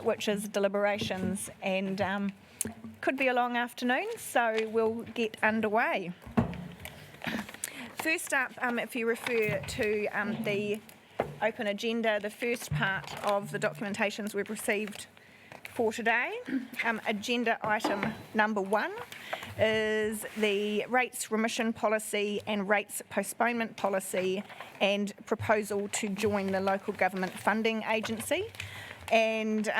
which is deliberations, and could be a long afternoon, so we'll get underway. First up, if you refer to the open agenda, the first part of the documentations we've received for today, agenda item number 1 is the rates remission policy and rates postponement policy and proposal to join the local government funding agency. And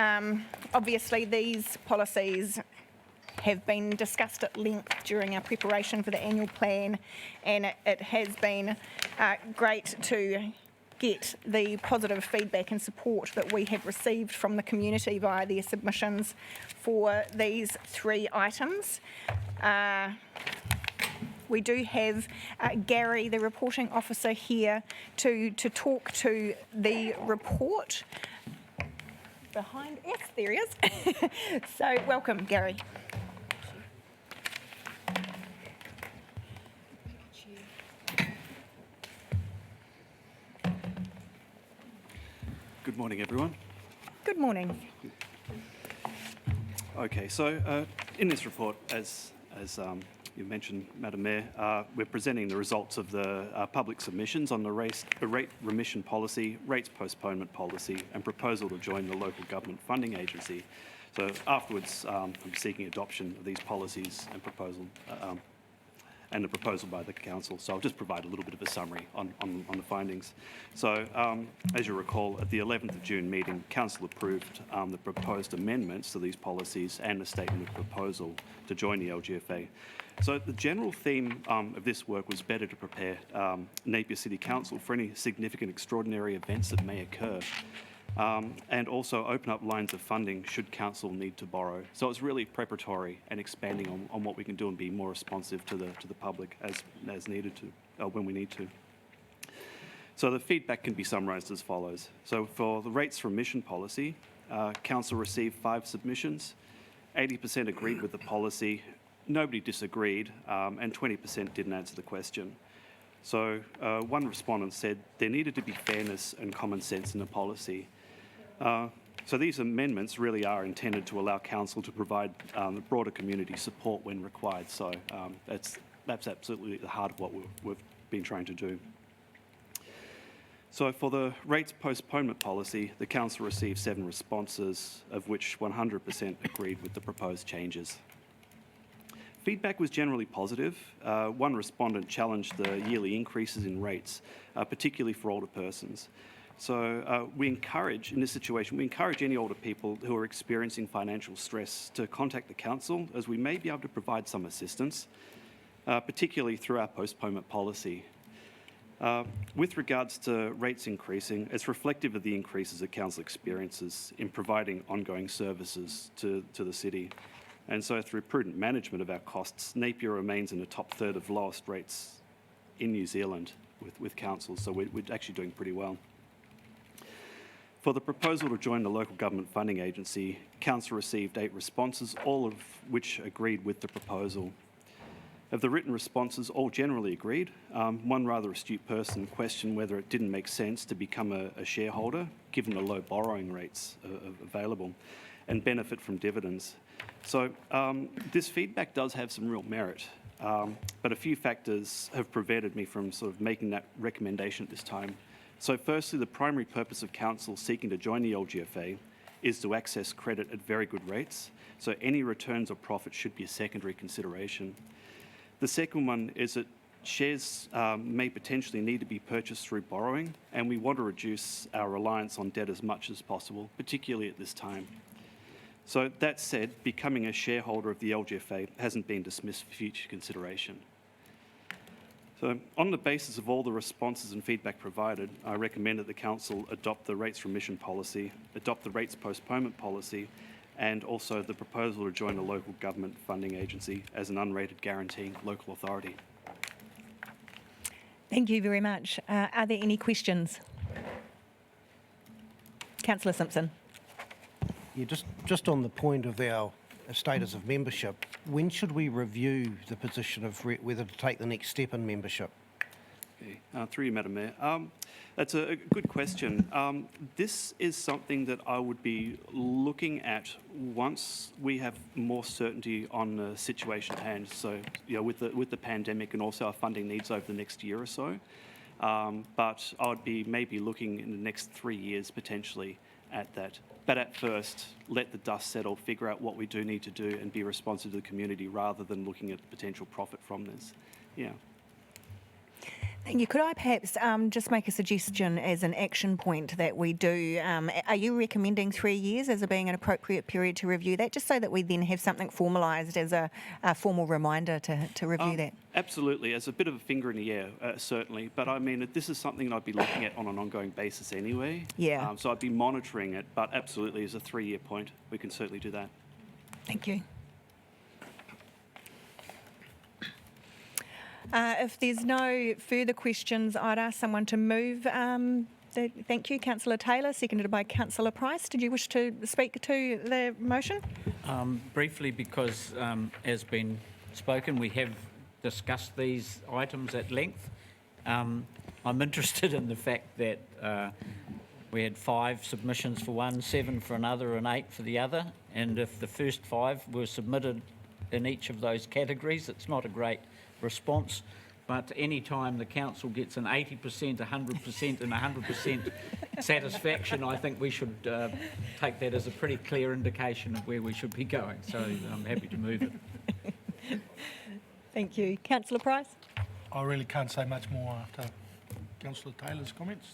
obviously these policies have been discussed at length during our preparation for the annual plan, and it has been great to get the positive feedback and support that we have received from the community via their submissions for these 3 items. We do have Gary, the reporting officer, here to talk to the report. Behind, yes, there he is. So welcome, Gary. Good morning, everyone. Good morning. Okay, so in this report, as you mentioned, Madam Mayor, we're presenting the results of the public submissions on the rate remission policy, rates postponement policy, and proposal to join the local government funding agency. So afterwards, I'm seeking adoption of these policies and proposal. And the proposal by the council. So I'll just provide a little bit of a summary on the findings. So as you recall, at the 11th of June meeting, council approved the proposed amendments to these policies and the statement of proposal to join the LGFA. So the general theme of this work was better to prepare Napier City Council for any significant extraordinary events that may occur. And also open up lines of funding should council need to borrow. So it's really preparatory and expanding on what we can do and be more responsive to the public as needed to, when we need to. So the feedback can be summarised as follows. So for the rates remission policy, council received 5 submissions. 80% agreed with the policy, nobody disagreed, and 20% didn't answer the question. So one respondent said there needed to be fairness and common sense in the policy. So these amendments really are intended to allow council to provide broader community support when required. So that's absolutely at the heart of what we've been trying to do. So for the rates postponement policy, the council received 7 responses, of which 100% agreed with the proposed changes. Feedback was generally positive. One respondent challenged the yearly increases in rates, particularly for older persons. So we encourage, in this situation, we encourage any older people who are experiencing financial stress to contact the council, as we may be able to provide some assistance, particularly through our postponement policy. With regards to rates increasing, it's reflective of the increases that council experiences in providing ongoing services to the city. And so through prudent management of our costs, Napier remains in the top third of lowest rates in New Zealand with councils, so we're actually doing pretty well. For the proposal to join the local government funding agency, council received 8 responses, all of which agreed with the proposal. Of the written responses, all generally agreed. One rather astute person questioned whether it didn't make sense to become a shareholder, given the low borrowing rates available, and benefit from dividends. So this feedback does have some real merit, but a few factors have prevented me from sort of making that recommendation at this time. So firstly, the primary purpose of council seeking to join the LGFA is to access credit at very good rates, so any returns or profit should be a secondary consideration. The second one is that shares may potentially need to be purchased through borrowing, and we want to reduce our reliance on debt as much as possible, particularly at this time. So that said, becoming a shareholder of the LGFA hasn't been dismissed for future consideration. So on the basis of all the responses and feedback provided, I recommend that the council adopt the rates remission policy, adopt the rates postponement policy, and also the proposal to join the local government funding agency as an unrated guaranteeing local authority. Thank you very much. Are there any questions? Councillor Simpson. Yeah, just on the point of our status of membership, when should we review the position of whether to take the next step in membership? Through you, Madam Mayor. That's a good question. This is something that I would be looking at once we have more certainty on the situation at hand. So, with the pandemic and also our funding needs over the next year or so. But I would be maybe looking in the next 3 years potentially at that. But at first, let the dust settle, figure out what we do need to do, and be responsive to the community rather than looking at the potential profit from this. Yeah. Thank you. Could I perhaps just make a suggestion as an action point that we do? Are you recommending 3 years as being an appropriate period to review that, just so that we then have something formalised as a formal reminder to review that? Absolutely. As a bit of a finger in the air, certainly. But I mean, this is something I'd be looking at on an ongoing basis anyway. Yeah. So I'd be monitoring it, but absolutely as a 3-year point, we can certainly do that. Thank you. If there's no further questions, I'd ask someone to move. Thank you, Councillor Taylor, seconded by Councillor Price. Did you wish to speak to the motion? Briefly, because as been spoken, we have discussed these items at length. I'm interested in the fact that we had 5 submissions for one, 7 for another and 8 for the other, and if the first 5 were submitted in each of those categories, it's not a great response, but any time the council gets an 80%, 100% and 100% satisfaction, I think we should take that as a pretty clear indication of where we should be going, so I'm happy to move it. Thank you. Councillor Price? I really can't say much more after Councillor Taylor's comments.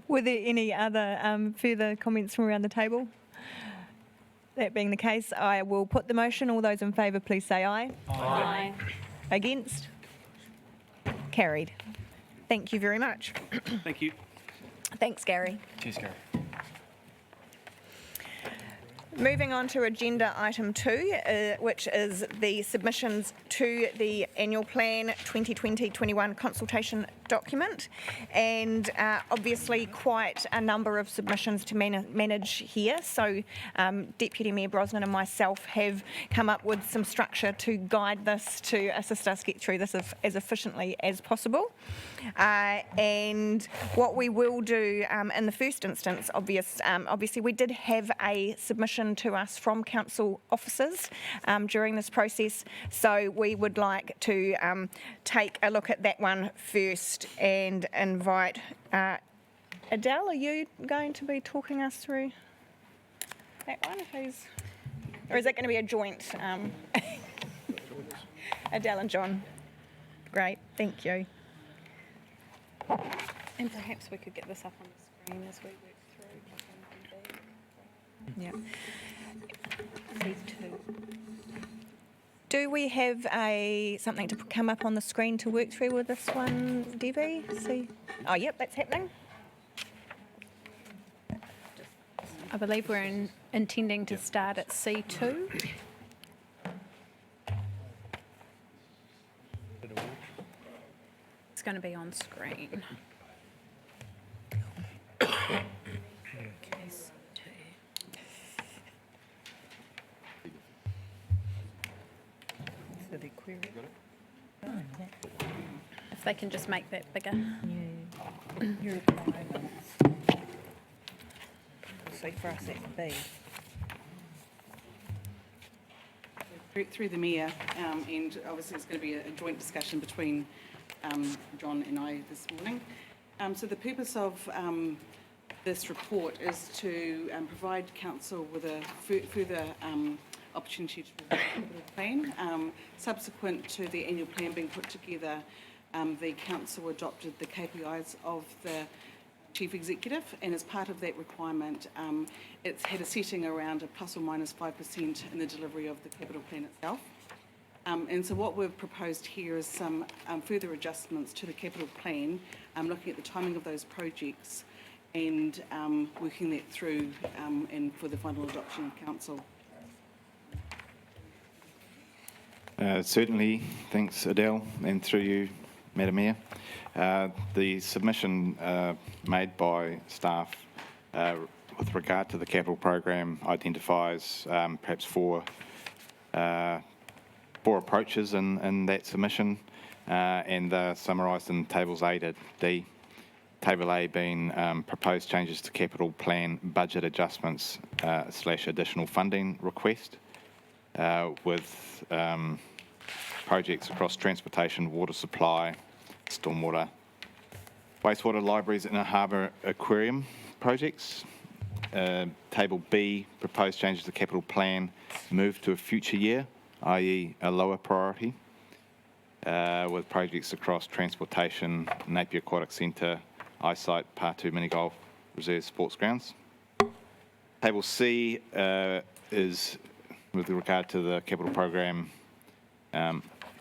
Were there any other further comments from around the table? That being the case, I will put the motion. All those in favour, please say aye. Aye. Against? Carried. Thank you very much. Thank you. Thanks, Gary. Cheers, Gary. Moving on to agenda item 2, which is the submissions to the annual plan 2020-21 consultation document, and obviously quite a number of submissions to manage here. So Deputy Mayor Brosnan and myself have come up with some structure to guide this, to assist us get through this as efficiently as possible. And what we will do in the first instance, obviously we did have a submission to us from council officers during this process, so we would like to take a look at that one first and invite Adele. Are you going to be talking us through that one? Or is it going to be a joint? Adele and John. Great, thank you. And perhaps we could get this up on the screen as we work through. Yeah. These 2. Do we have something to come up on the screen to work through with this one, Debbie? See? Oh, yep, that's happening. I believe we're intending to start at C2. It's going to be on screen. If they can just make that bigger. So for us, it's B. Through the Mayor, and obviously it's going to be a joint discussion between John and I this morning. So the purpose of this report is to provide Council with a further opportunity to review the capital plan. Subsequent to the annual plan being put together, the Council adopted the KPIs of the Chief Executive, and as part of that requirement, it's had a setting around a plus or minus 5% in the delivery of the capital plan itself. And so what we've proposed here is some further adjustments to the capital plan, looking at the timing of those projects and working that through and for the final adoption of Council. Certainly, thanks Adele, and through you, Madam Mayor. The submission made by staff with regard to the capital program identifies perhaps four approaches in that submission. and they're summarised in tables A to D. Table A being proposed changes to capital plan budget adjustments / additional funding request with projects across transportation, water supply, stormwater, wastewater libraries and a harbour aquarium projects. Table B, proposed changes to capital plan move to a future year, i.e. a lower priority, with projects across transportation, Napier Aquatic Centre, eyesight, Part 2 mini golf, reserve sports grounds. Table C is with regard to the capital program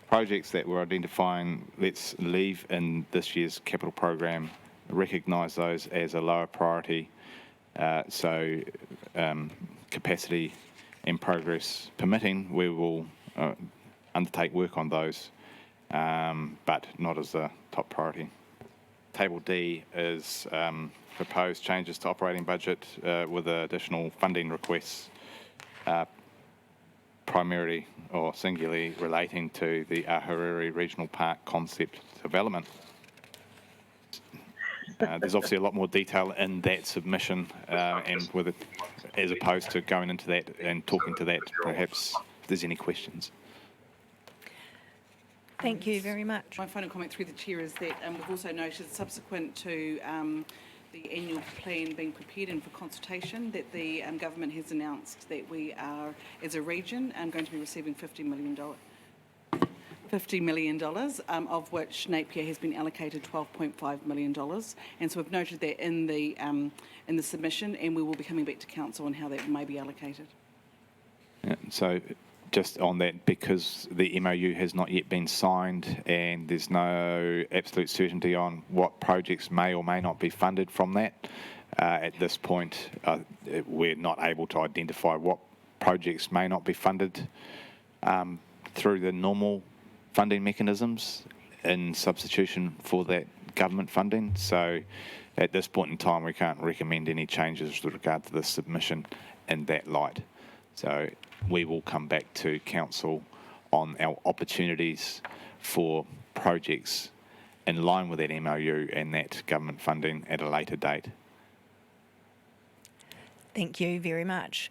projects that we're identifying. Let's leave in this year's capital program, recognise those as a lower priority. So capacity and progress permitting, we will undertake work on those, but not as a top priority. Table D is proposed changes to operating budget with additional funding requests, primarily or singularly relating to the Ahuriri Regional Park concept development. There's obviously a lot more detail in that submission, and with it, as opposed to going into that and talking to that, perhaps if there's any questions. Thank you very much. My final comment through the chair is that we've also noted, subsequent to the annual plan being prepared and for consultation, that the government has announced that we are, as a region, going to be receiving $50 million, of which Napier has been allocated $12.5 million. And so we've noted that in the submission, and we will be coming back to council on how that may be allocated. Yeah, so just on that, because the MOU has not yet been signed and there's no absolute certainty on what projects may or may not be funded from that, at this point we're not able to identify what projects may not be funded through the normal funding mechanisms in substitution for that government funding. So at this point in time we can't recommend any changes with regard to the submission in that light. So we will come back to council on our opportunities for projects in line with that MOU and that government funding at a later date. Thank you very much.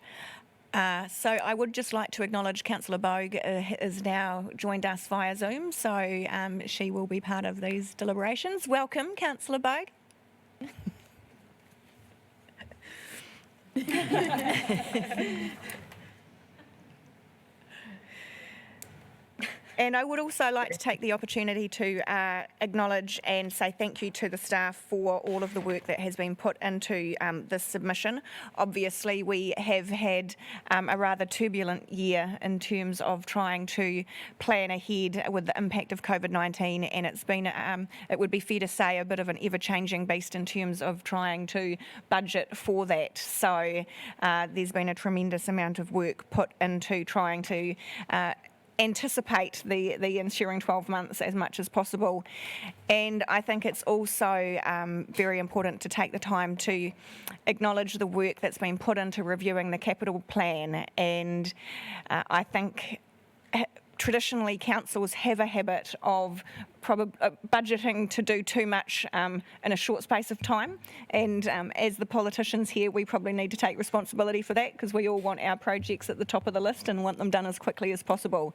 So I would just like to acknowledge Councillor Bogue has now joined us via Zoom, so she will be part of these deliberations. Welcome, Councillor Bogue. And I would also like to take the opportunity to acknowledge and say thank you to the staff for all of the work that has been put into this submission. Obviously, we have had a rather turbulent year in terms of trying to plan ahead with the impact of COVID-19, and it's been, it would be fair to say, a bit of an ever-changing beast in terms of trying to budget for that. So there's been a tremendous amount of work put into trying to anticipate the ensuing 12 months as much as possible. And I think it's also very important to take the time to acknowledge the work that's been put into reviewing the capital plan. And I think traditionally councils have a habit of budgeting to do too much in a short space of time, and as the politicians here we probably need to take responsibility for that, because we all want our projects at the top of the list and want them done as quickly as possible.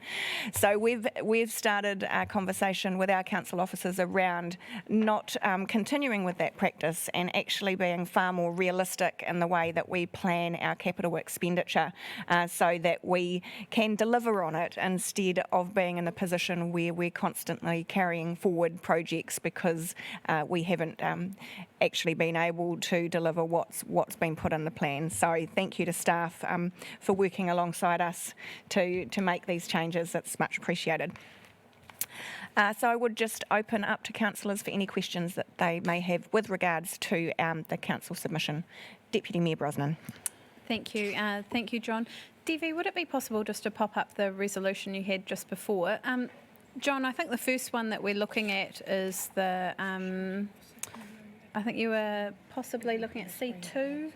So we've started a conversation with our council officers around not continuing with that practice and actually being far more realistic in the way that we plan our capital expenditure, so that we can deliver on it instead of being in the position where we're constantly carrying forward projects because we haven't actually been able to deliver what's been put in the plan. So thank you to staff for working alongside us to make these changes. It's much appreciated. So I would just open up to councillors for any questions that they may have with regards to the council submission. Deputy Mayor Brosnan. Thank you, John. Devi, would it be possible just to pop up the resolution you had just before? John, I think the first one that we're looking at is the, I think you were possibly looking at C2.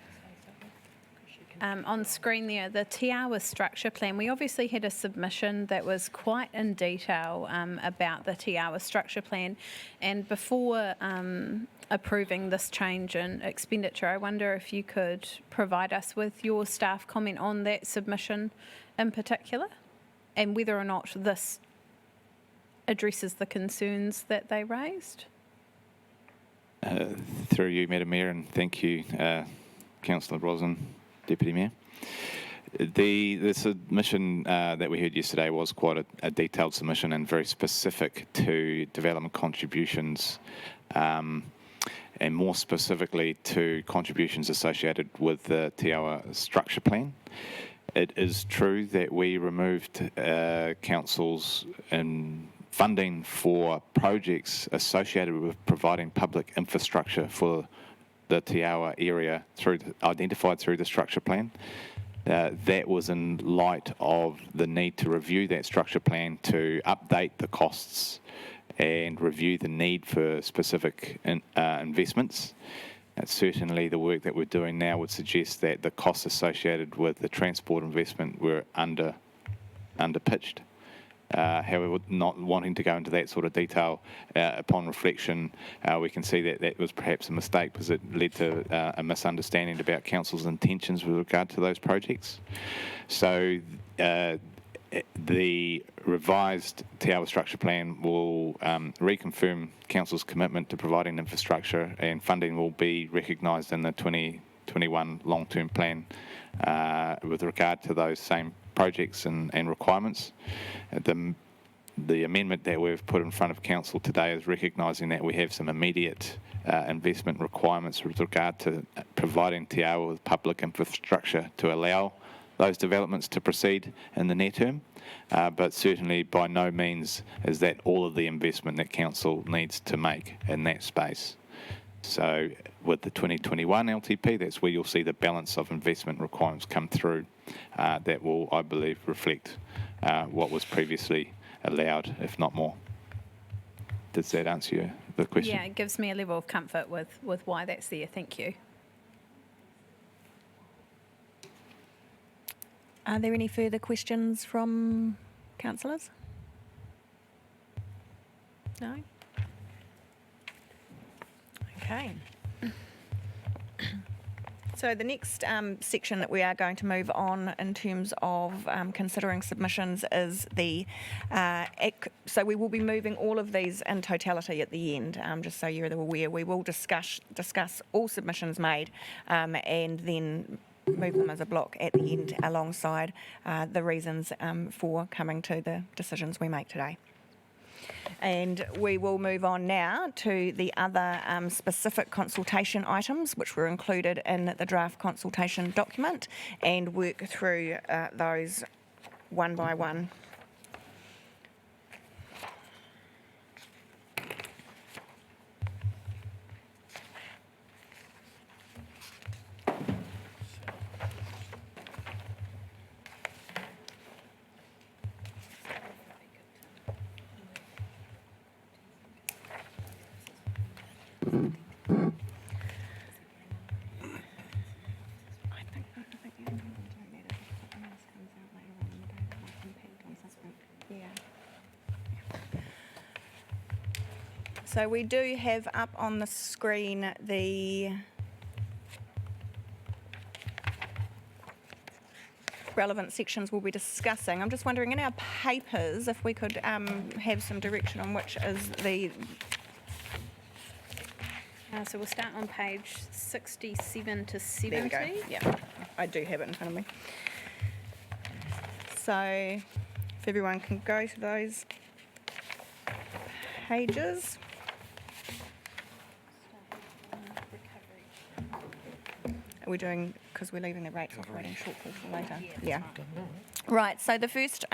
on screen there, the Te Awa structure plan. We obviously had a submission that was quite in detail about the Te Awa structure plan, and before approving this change in expenditure, I wonder if you could provide us with your staff comment on that submission in particular, and whether or not this addresses the concerns that they raised. Through you, Madam Mayor, and thank you, Councillor Rosen, Deputy Mayor. The submission that we heard yesterday was quite a detailed submission and very specific to development contributions, and more specifically to contributions associated with the Te Awa structure plan. It is true that we removed councils in funding for projects associated with providing public infrastructure for the Te Awa area identified through the structure plan. That was in light of the need to review that structure plan to update the costs and review the need for specific investments. Certainly the work that we're doing now would suggest that the costs associated with the transport investment were underpitched. However, not wanting to go into that sort of detail, upon reflection, we can see that that was perhaps a mistake because it led to a misunderstanding about council's intentions with regard to those projects. So the revised Te Awa structure plan will reconfirm council's commitment to providing infrastructure, and funding will be recognised in the 2021 long-term plan with regard to those same projects and requirements. The amendment that we've put in front of council today is recognising that we have some immediate investment requirements with regard to providing Te Awa with public infrastructure to allow those developments to proceed in the near term, but certainly by no means is that all of the investment that council needs to make in that space. So with the 2021 LTP, that's where you'll see the balance of investment requirements come through that will, I believe, reflect what was previously allowed, if not more. Does that answer the question? Yeah, it gives me a level of comfort with why that's there. Thank you. Are there any further questions from councillors? No? Okay. So the next section that we are going to move on in terms of considering submissions is the, so we will be moving all of these in totality at the end, just so you're aware. We will discuss all submissions made and then move them as a block at the end alongside the reasons for coming to the decisions we make today. And we will move on now to the other specific consultation items which were included in the draft consultation document and work through those one by one. So we do have up on the screen the relevant sections we'll be discussing. I'm just wondering in our papers if we could have some direction on which is the... So we'll start on page 67 to 70. There we go. Yeah, I do have it in front of me. So if everyone can go to those pages. Are we doing, because we're leaving the rates operating shortfall for later? Yeah. Right, so the first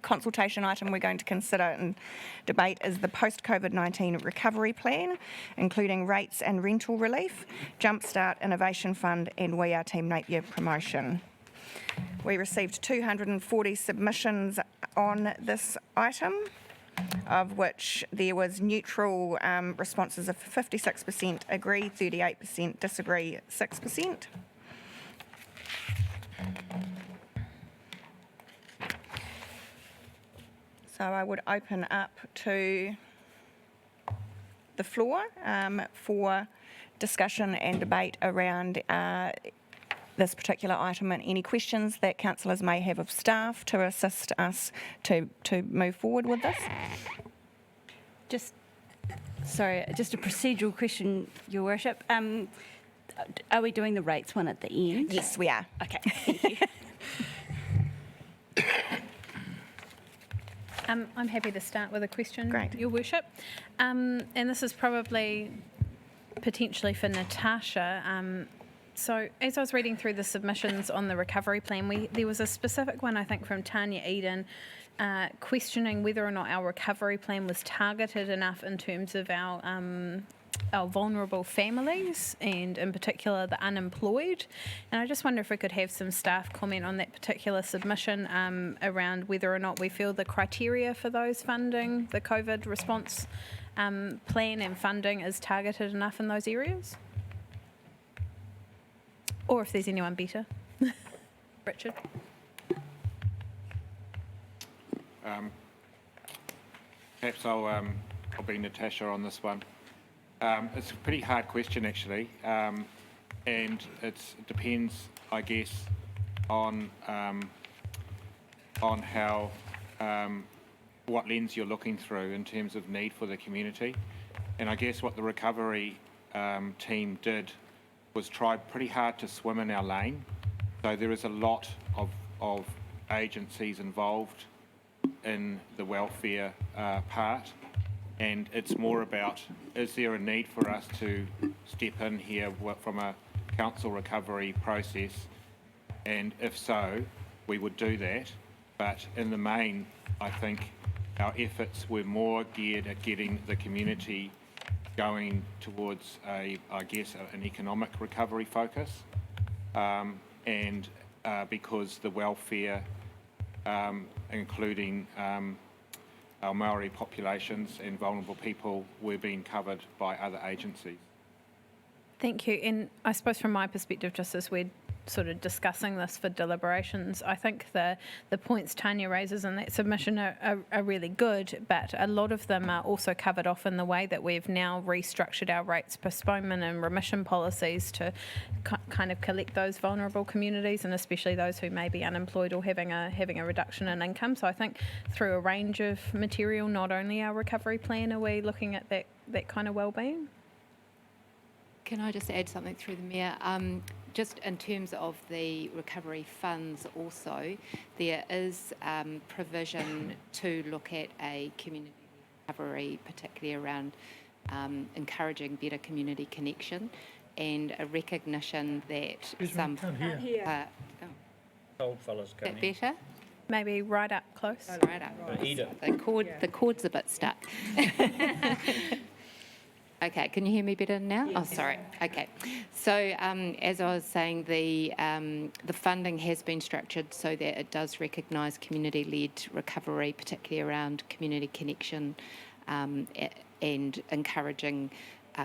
consultation item we're going to consider and debate is the post-COVID-19 recovery plan, including rates and rental relief, Jumpstart Innovation Fund and We Are Team Napier promotion. We received 240 submissions on this item, of which there was neutral responses of 56%, agree 38%, disagree 6%. So I would open up to the floor for discussion and debate around this particular item and any questions that councillors may have of staff to assist us to move forward with this. Just a procedural question, Your Worship. Are we doing the rates one at the end? Yes, we are. Okay, thank you. I'm happy to start with a question, Great. Your Worship. And this is probably potentially for Natasha. So as I was reading through the submissions on the recovery plan, there was a specific one, I think, from Tanya Eden, questioning whether or not our recovery plan was targeted enough in terms of our vulnerable families and in particular the unemployed. And I just wonder if we could have some staff comment on that particular submission around whether or not we feel the criteria for those funding, the COVID response plan and funding is targeted enough in those areas. Or if there's anyone better. Richard. Perhaps I'll be Natasha on this one. It's a pretty hard question, actually, and it depends, I guess, on how what lens you're looking through in terms of need for the community. And I guess what the recovery team did was try pretty hard to swim in our lane. So there is a lot of agencies involved in the welfare part, and it's more about, is there a need for us to step in here from a council recovery process, and if so, we would do that. But in the main, I think our efforts were more geared at getting the community going towards an economic recovery focus, and because the welfare, including our Maori populations and vulnerable people, were being covered by other agencies. Thank you. And I suppose from my perspective, just as we're sort of discussing this for deliberations, I think the points Tanya raises in that submission are really good, but a lot of them are also covered off in the way that we've now restructured our rates, postponement and remission policies to kind of collect those vulnerable communities, and especially those who may be unemployed or having a reduction in income. So I think through a range of material, not only our recovery plan, are we looking at that kind of wellbeing? Can I just add something through the Mayor? Just in terms of the recovery funds also, there is provision to look at a community recovery, particularly around encouraging better community connection and a recognition that some... Can't hear. Old fellas Is that coming. better? Maybe right up close. Right up. The cord's a bit stuck. Okay, can you hear me better now? Yes. Oh, sorry. Okay. So as I was saying, the funding has been structured so that it does recognise community-led recovery, particularly around community connection and encouraging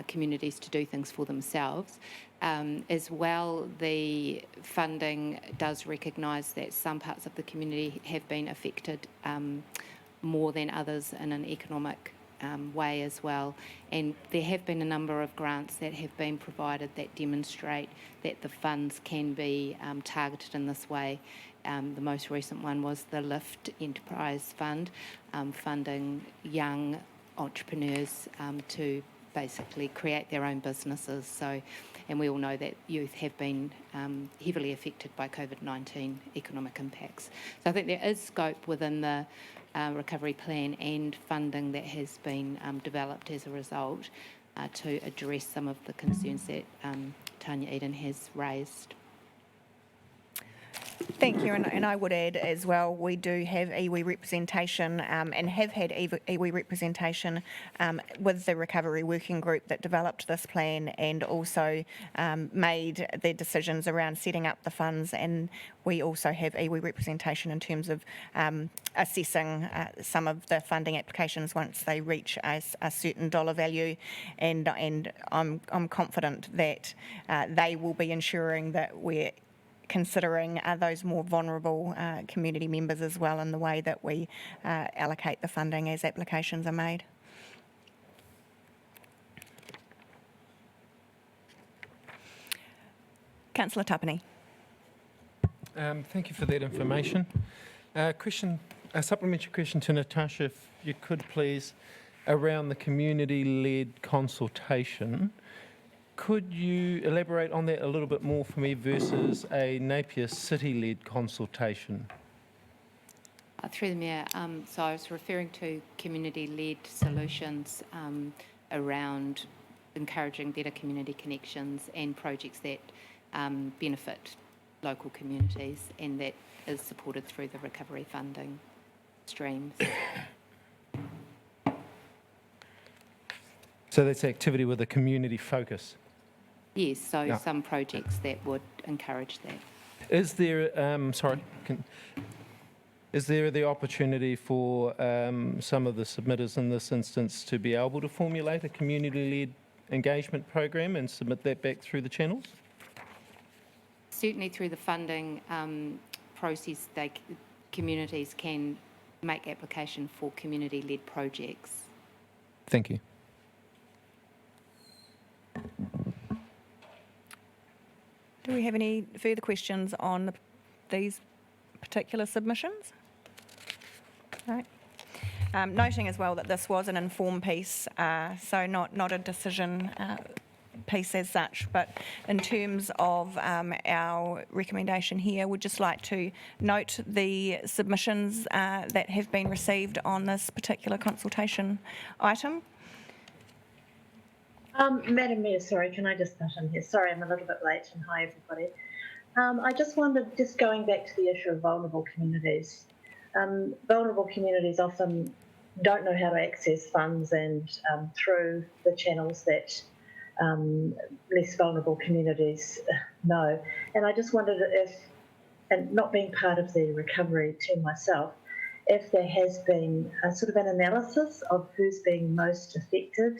communities to do things for themselves. As well, the funding does recognise that some parts of the community have been affected more than others in an economic way as well, and there have been a number of grants that have been provided that demonstrate that the funds can be targeted in this way. The most recent one was the Lift Enterprise Fund, funding young entrepreneurs to basically create their own businesses. So, and we all know that youth have been heavily affected by COVID-19 economic impacts. So I think there is scope within the recovery plan and funding that has been developed as a result to address some of the concerns that Tanya Eden has raised. Thank you, and I would add as well, we do have iwi representation and have had iwi representation with the recovery working group that developed this plan and also made the decisions around setting up the funds, and we also have iwi representation in terms of assessing some of the funding applications once they reach a certain dollar value, and I'm confident that they will be ensuring that we're considering those more vulnerable community members as well in the way that we allocate the funding as applications are made. Councillor Tapani. Thank you for that information. A supplementary question to Natasha, if you could please, around the community-led consultation. Could you elaborate on that a little bit more for me versus a Napier City-led consultation? Through the Mayor, so I was referring to community-led solutions around encouraging better community connections and projects that benefit local communities, and that is supported through the recovery funding streams. So that's activity with a community focus. Yes, so Yeah. some projects that would encourage that. Is there, is there the opportunity for some of the submitters in this instance to be able to formulate a community-led engagement program and submit that back through the channels? Certainly through the funding process, communities can make application for community-led projects. Thank you. Do we have any further questions on these particular submissions? No. Noting as well that this was an informed piece, so not a decision piece as such, but in terms of our recommendation here, we'd just like to note the submissions that have been received on this particular consultation item. Madam Mayor, sorry, can I just butt in here? Sorry, I'm a little bit late, and hi everybody. I just wondered, just going back to the issue of vulnerable communities. Vulnerable communities often don't know how to access funds and through the channels that less vulnerable communities know. And I just wondered if, and not being part of the recovery team myself, if there has been a sort of an analysis of who's being most affected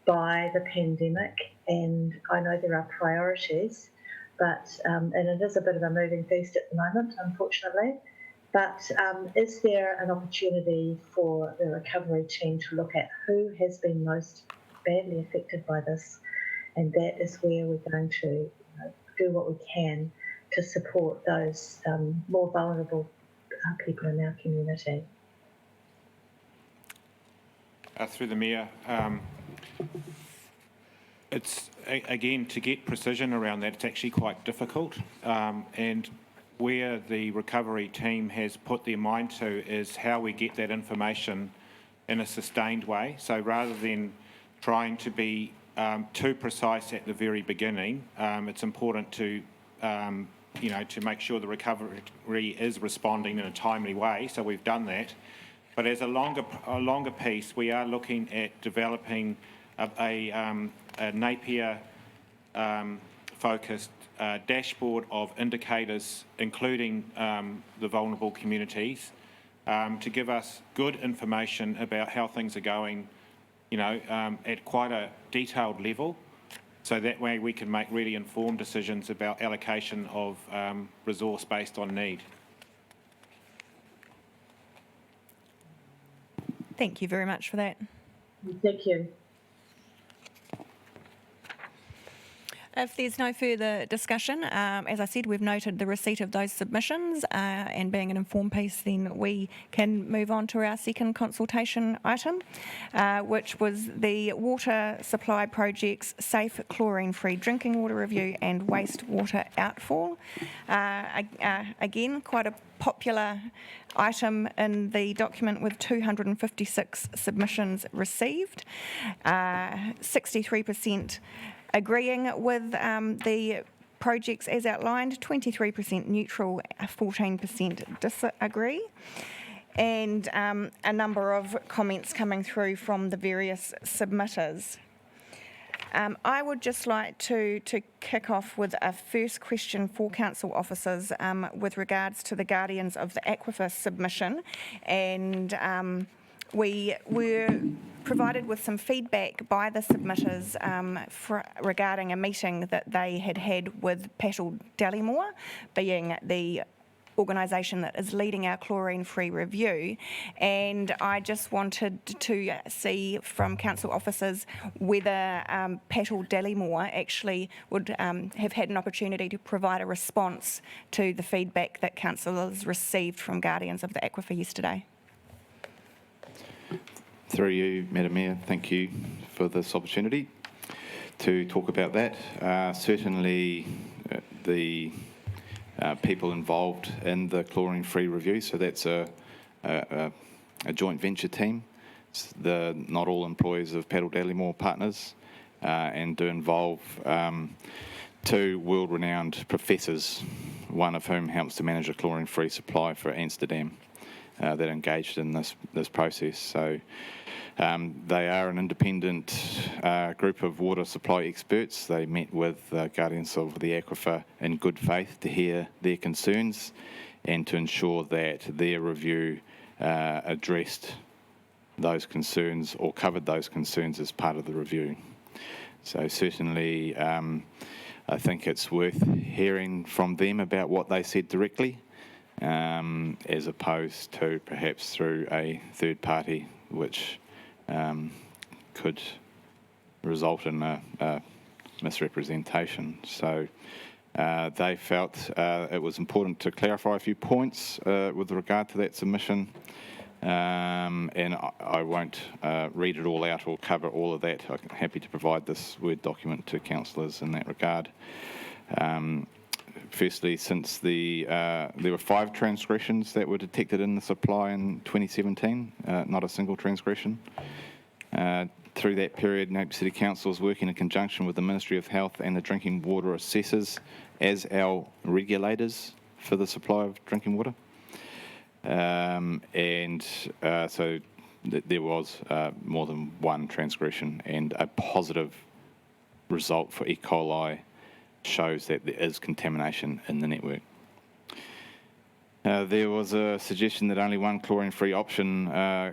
by the pandemic. And I know there are priorities, but, and it is a bit of a moving feast at the moment, unfortunately. But is there an opportunity for the recovery team to look at who has been most badly affected by this? And that is where we're going to do what we can to support those more vulnerable people in our community. Through the Mayor, it's, again, to get precision around that, it's actually quite difficult. And where the recovery team has put their mind to is how we get that information in a sustained way. So rather than trying to be too precise at the very beginning, it's important to, to make sure the recovery is responding in a timely way. So we've done that. But as a longer piece, we are looking at developing a Napier focused dashboard of indicators, including the vulnerable communities, to give us good information about how things are going, at quite a detailed level. So that way we can make really informed decisions about allocation of resource based on need. Thank you very much for that. Thank you. If there's no further discussion, as I said, we've noted the receipt of those submissions, and being an informed piece, then we can move on to our second consultation item, which was the water supply project's safe chlorine-free drinking water review and wastewater outfall. Again, quite a popular item in the document with 256 submissions received, 63% agreeing with the projects as outlined, 23% neutral, 14% disagree, and a number of comments coming through from the various submitters. I would just like to kick off with a first question for council officers with regards to the Guardians of the Aquifer submission, and we were provided with some feedback by the submitters regarding a meeting that they had had with Patel Dallimore, being the organisation that is leading our chlorine-free review, and I just wanted to see from council officers whether Patel Dallimore actually would have had an opportunity to provide a response to the feedback that councillors received from Guardians of the Aquifer yesterday. Through you, Madam Mayor, thank you for this opportunity to talk about that. Certainly, the people involved in the chlorine-free review, so that's a joint venture team. Not all employees of Patel Dallimore partners, and do involve two world-renowned professors, one of whom helps to manage a chlorine-free supply for Amsterdam, that engaged in this process. So they are an independent group of water supply experts. They met with Guardians of the Aquifer in good faith to hear their concerns and to ensure that their review addressed those concerns or covered those concerns as part of the review. So certainly I think it's worth hearing from them about what they said directly, as opposed to perhaps through a third party, which could result in a misrepresentation. So they felt it was important to clarify a few points with regard to that submission, and I won't read it all out or cover all of that. I'm happy to provide this Word document to councillors in that regard. Firstly, since there were 5 transgressions that were detected in the supply in 2017, not a single transgression. Through that period, Napier City Council is working in conjunction with the Ministry of Health and the drinking water assessors as our regulators for the supply of drinking water. So there was more than one transgression, and a positive result for E. coli shows that there is contamination in the network. There was a suggestion that only one chlorine-free option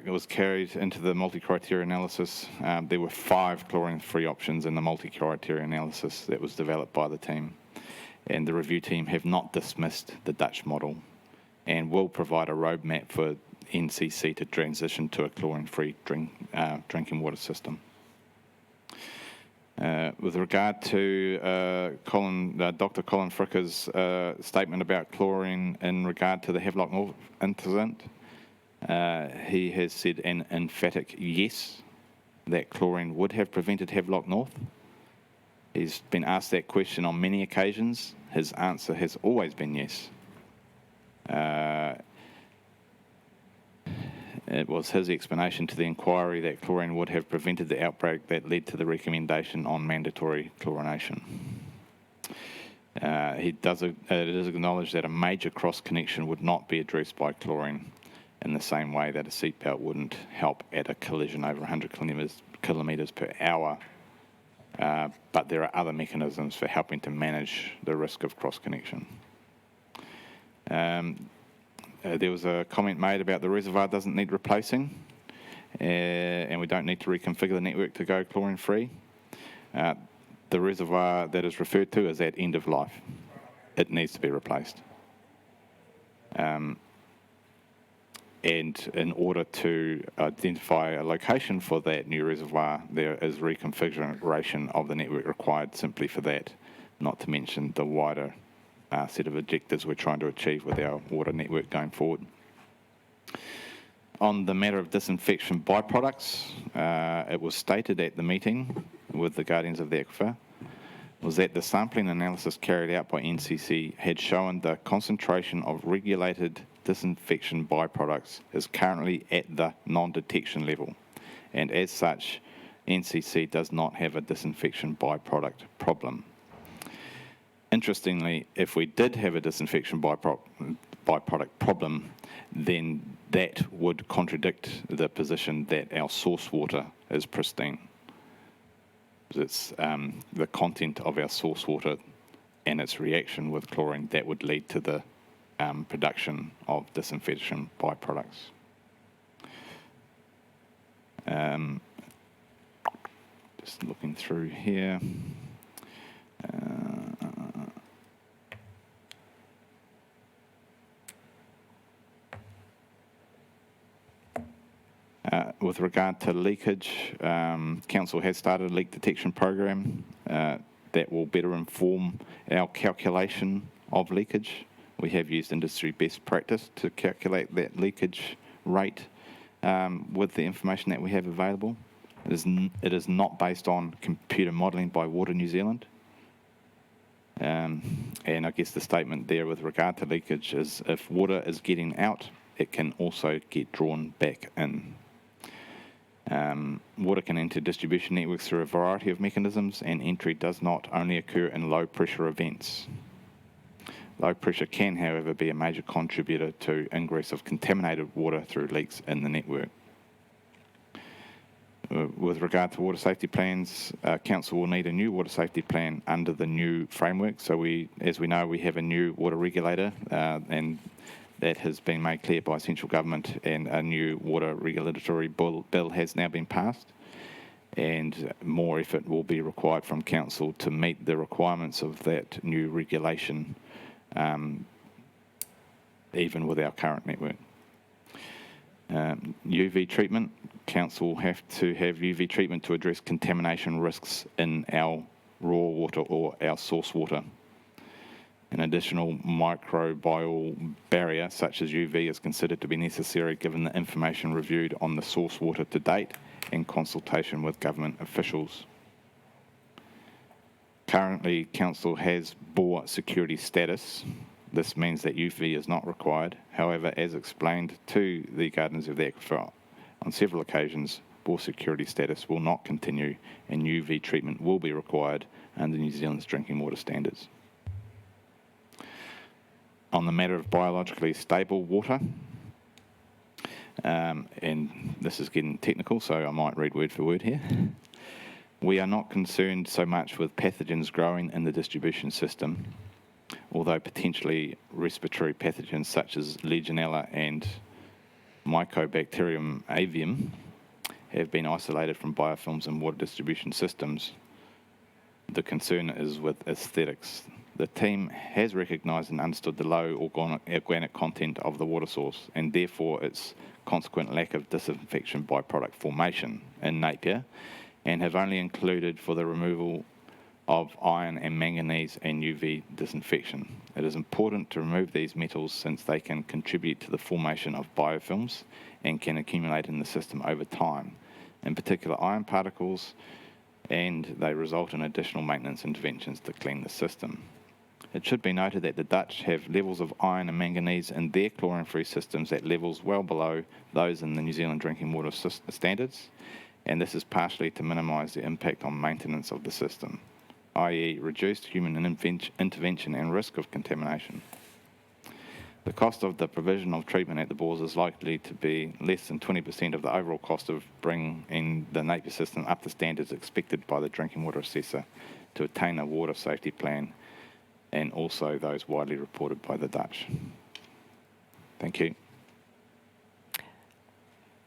was carried into the multi-criteria analysis. There were 5 chlorine-free options in the multi-criteria analysis that was developed by the team. And the review team have not dismissed the Dutch model and will provide a roadmap for NCC to transition to a chlorine-free drinking water system. With regard to Dr. Colin Fricker's statement about chlorine in regard to the Havelock North incident, he has said an emphatic yes, that chlorine would have prevented Havelock North. He's been asked that question on many occasions. His answer has always been yes. It was his explanation to the inquiry that chlorine would have prevented the outbreak that led to the recommendation on mandatory chlorination. It is acknowledged that a major cross-connection would not be addressed by chlorine in the same way that a seatbelt wouldn't help at a collision over 100 kilometres per hour, but there are other mechanisms for helping to manage the risk of cross-connection. There was a comment made about the reservoir doesn't need replacing, and we don't need to reconfigure the network to go chlorine-free. The reservoir that is referred to is at end of life. It needs to be replaced. And in order to identify a location for that new reservoir, there is reconfiguration of the network required simply for that, not to mention the wider set of objectives we're trying to achieve with our water network going forward. On the matter of disinfection byproducts, it was stated at the meeting with the Guardians of the Aquifer was that the sampling analysis carried out by NCC had shown the concentration of regulated disinfection byproducts is currently at the non-detection level, and as such, NCC does not have a disinfection byproduct problem. Interestingly, if we did have a disinfection byproduct problem, then that would contradict the position that our source water is pristine. It's the content of our source water and its reaction with chlorine that would lead to the production of disinfection byproducts. Just looking through here. With regard to leakage, Council has started a leak detection program that will better inform our calculation of leakage. We have used industry best practice to calculate that leakage rate with the information that we have available. It is not based on computer modelling by Water New Zealand. And I guess the statement there with regard to leakage is if water is getting out, it can also get drawn back in. Water can enter distribution networks through a variety of mechanisms, and entry does not only occur in low pressure events. Low pressure can, however, be a major contributor to ingress of contaminated water through leaks in the network. With regard to water safety plans, Council will need a new water safety plan under the new framework. So as we know, we have a new water regulator, and that has been made clear by central government, and a new water regulatory bill has now been passed. And more effort will be required from Council to meet the requirements of that new regulation, even with our current network. UV treatment. Council will have to have UV treatment to address contamination risks in our raw water or our source water. An additional microbial barrier such as UV is considered to be necessary given the information reviewed on the source water to date in consultation with government officials. Currently, Council has bore security status. This means that UV is not required. However, as explained to the Guardians of the Aquifer on several occasions, bore security status will not continue and UV treatment will be required under New Zealand's drinking water standards. On the matter of biologically stable water, and this is getting technical, so I might read word for word here. We are not concerned so much with pathogens growing in the distribution system, although potentially respiratory pathogens such as Legionella and Mycobacterium avium have been isolated from biofilms and water distribution systems. The concern is with aesthetics. The team has recognised and understood the low organic content of the water source and therefore its consequent lack of disinfection byproduct formation in Napier, and have only included for the removal of iron and manganese and UV disinfection. It is important to remove these metals since they can contribute to the formation of biofilms and can accumulate in the system over time, in particular iron particles, and they result in additional maintenance interventions to clean the system. It should be noted that the Dutch have levels of iron and manganese in their chlorine-free systems at levels well below those in the New Zealand drinking water standards, and this is partially to minimise the impact on maintenance of the system, i.e. reduced human intervention and risk of contamination. The cost of the provision of treatment at the bores is likely to be less than 20% of the overall cost of bringing the Napier system up to standards expected by the drinking water assessor to attain a water safety plan, and also those widely reported by the Dutch. Thank you.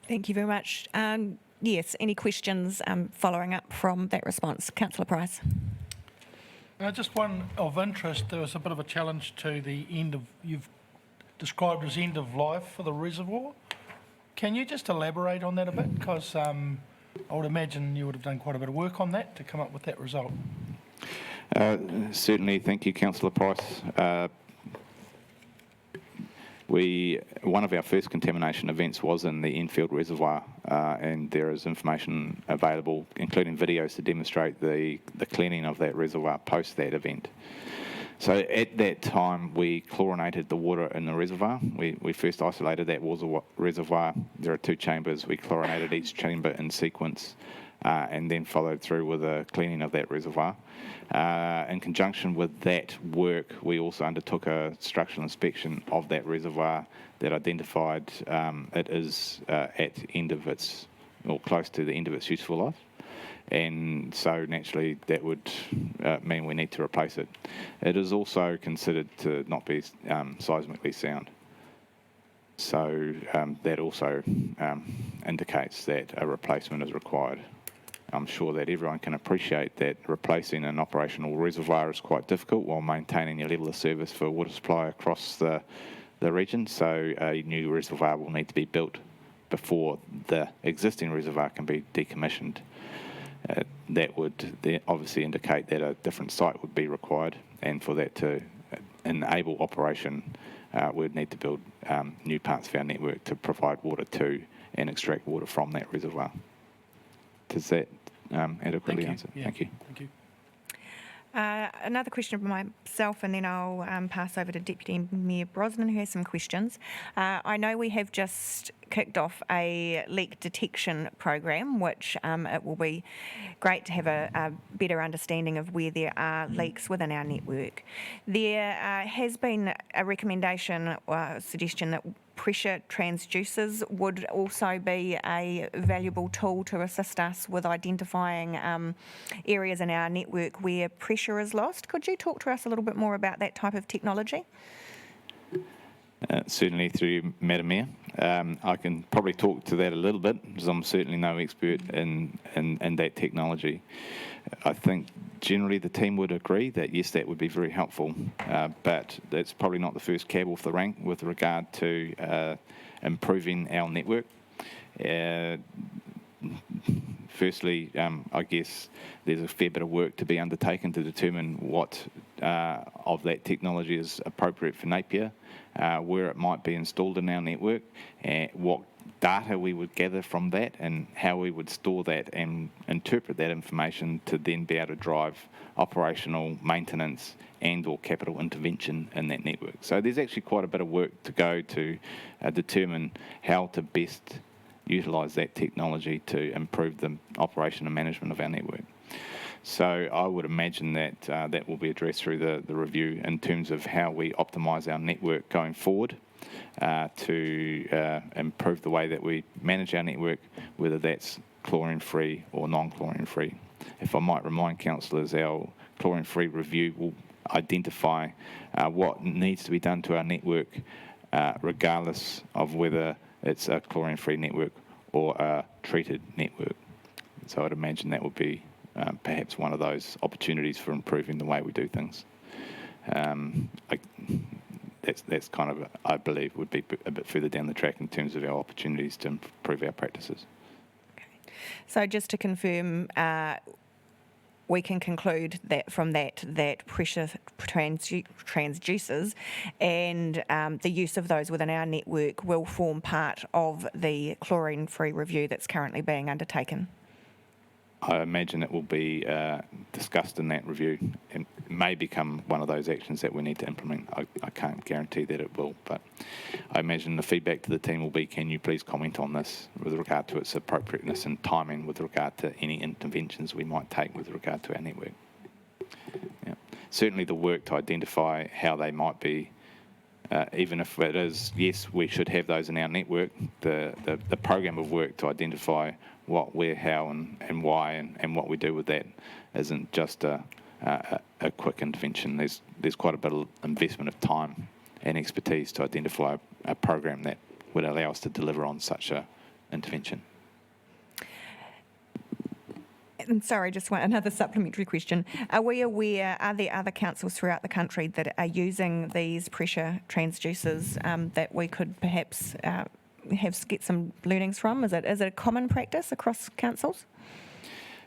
Thank you very much. Yes, any questions following up from that response? Councillor Price. Just one of interest, there was a bit of a challenge to the end of, you've described as end of life for the reservoir. Can you just elaborate on that a bit? Because I would imagine you would have done quite a bit of work on that to come up with that result. Certainly, thank you, Councillor Price. One of our first contamination events was in the Enfield Reservoir, and there is information available, including videos, to demonstrate the cleaning of that reservoir post that event. So at that time, we chlorinated the water in the reservoir. We first isolated that reservoir. There are two chambers. We chlorinated each chamber in sequence, and then followed through with a cleaning of that reservoir. In conjunction with that work, we also undertook a structural inspection of that reservoir that identified it is at end of its, or close to the end of its useful life. And so naturally that would mean we need to replace it. It is also considered to not be seismically sound. So that also indicates that a replacement is required. I'm sure that everyone can appreciate that replacing an operational reservoir is quite difficult while maintaining your level of service for water supply across the region. So a new reservoir will need to be built before the existing reservoir can be decommissioned. That would obviously indicate that a different site would be required, and for that to enable operation, we'd need to build new parts of our network to provide water to and extract water from that reservoir. Does that adequately answer? Yeah. Thank you. Thank you. Another question from myself, and then I'll pass over to Deputy Mayor Brosnan, who has some questions. I know we have just kicked off a leak detection program, which it will be great to have a better understanding of where there are leaks within our network. There has been a recommendation or suggestion that pressure transducers would also be a valuable tool to assist us with identifying areas in our network where pressure is lost. Could you talk to us a little bit more about that type of technology? Certainly, through you, Madam Mayor. I can probably talk to that a little bit, because I'm certainly no expert in that technology. I think generally the team would agree that yes, that would be very helpful, but that's probably not the first cab off the rank with regard to improving our network. Firstly, I guess there's a fair bit of work to be undertaken to determine what of that technology is appropriate for Napier, where it might be installed in our network, and what data we would gather from that, and how we would store that and interpret that information to then be able to drive operational maintenance and or capital intervention in that network. So there's actually quite a bit of work to go to determine how to best utilise that technology to improve the operation and management of our network. So I would imagine that that will be addressed through the review in terms of how we optimise our network going forward to improve the way that we manage our network, whether that's chlorine-free or non-chlorine-free. If I might remind councillors, our chlorine-free review will identify what needs to be done to our network regardless of whether it's a chlorine-free network or a treated network. So I'd imagine that would be perhaps one of those opportunities for improving the way we do things. That's kind of, I believe, would be a bit further down the track in terms of our opportunities to improve our practices. Okay. So just to confirm, we can conclude that from that pressure transducers and the use of those within our network will form part of the chlorine-free review that's currently being undertaken. I imagine it will be discussed in that review and may become one of those actions that we need to implement. I can't guarantee that it will, but I imagine the feedback to the team will be, can you please comment on this with regard to its appropriateness and timing with regard to any interventions we might take with regard to our network. Yeah. Certainly the work to identify how they might be, even if it is, yes, we should have those in our network, the program of work to identify what, where, how, and why, and what we do with that isn't just a quick intervention. There's quite a bit of investment of time and expertise to identify a program that would allow us to deliver on such a intervention. And sorry, just another supplementary question. Are we aware, are there other councils throughout the country that are using these pressure transducers that we could perhaps get some learnings from? Is it a common practice across councils?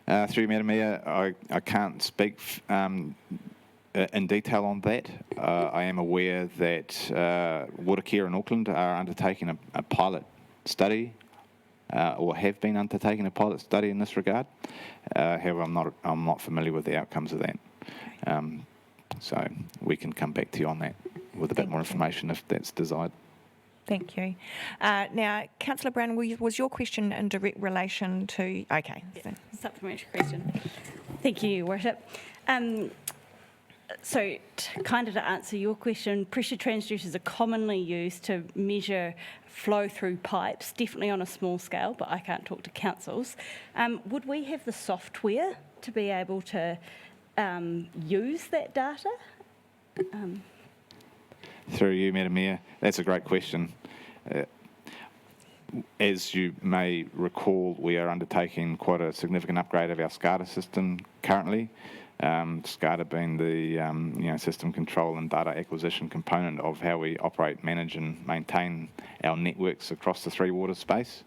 Through you, Madam Mayor, I can't speak in detail on that. I am aware that Watercare in Auckland are undertaking a pilot study or have been undertaking a pilot study in this regard. However, I'm not familiar with the outcomes of that. So we can come back to you on that with a bit more information if that's desired. Thank you. Now, Councillor Brown, was your question in direct relation to... Okay. Yeah, supplementary question. Thank you, Your Worship. So, to answer your question, pressure transducers are commonly used to measure flow through pipes, definitely on a small scale, but I can't talk to councils. Would we have the software to be able to use that data? Through you, Madam Mayor, that's a great question. As you may recall, we are undertaking quite a significant upgrade of our SCADA system currently. SCADA being the system control and data acquisition component of how we operate, manage and maintain our networks across the three water space.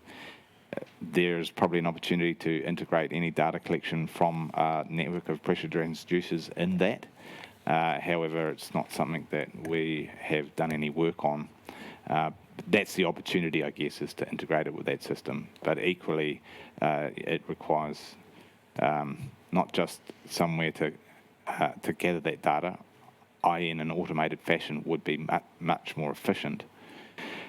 There's probably an opportunity to integrate any data collection from a network of pressure transducers in that. However, it's not something that we have done any work on. That's the opportunity, I guess, is to integrate it with that system. But equally, it requires not just somewhere to gather that data, i.e. in an automated fashion would be much more efficient,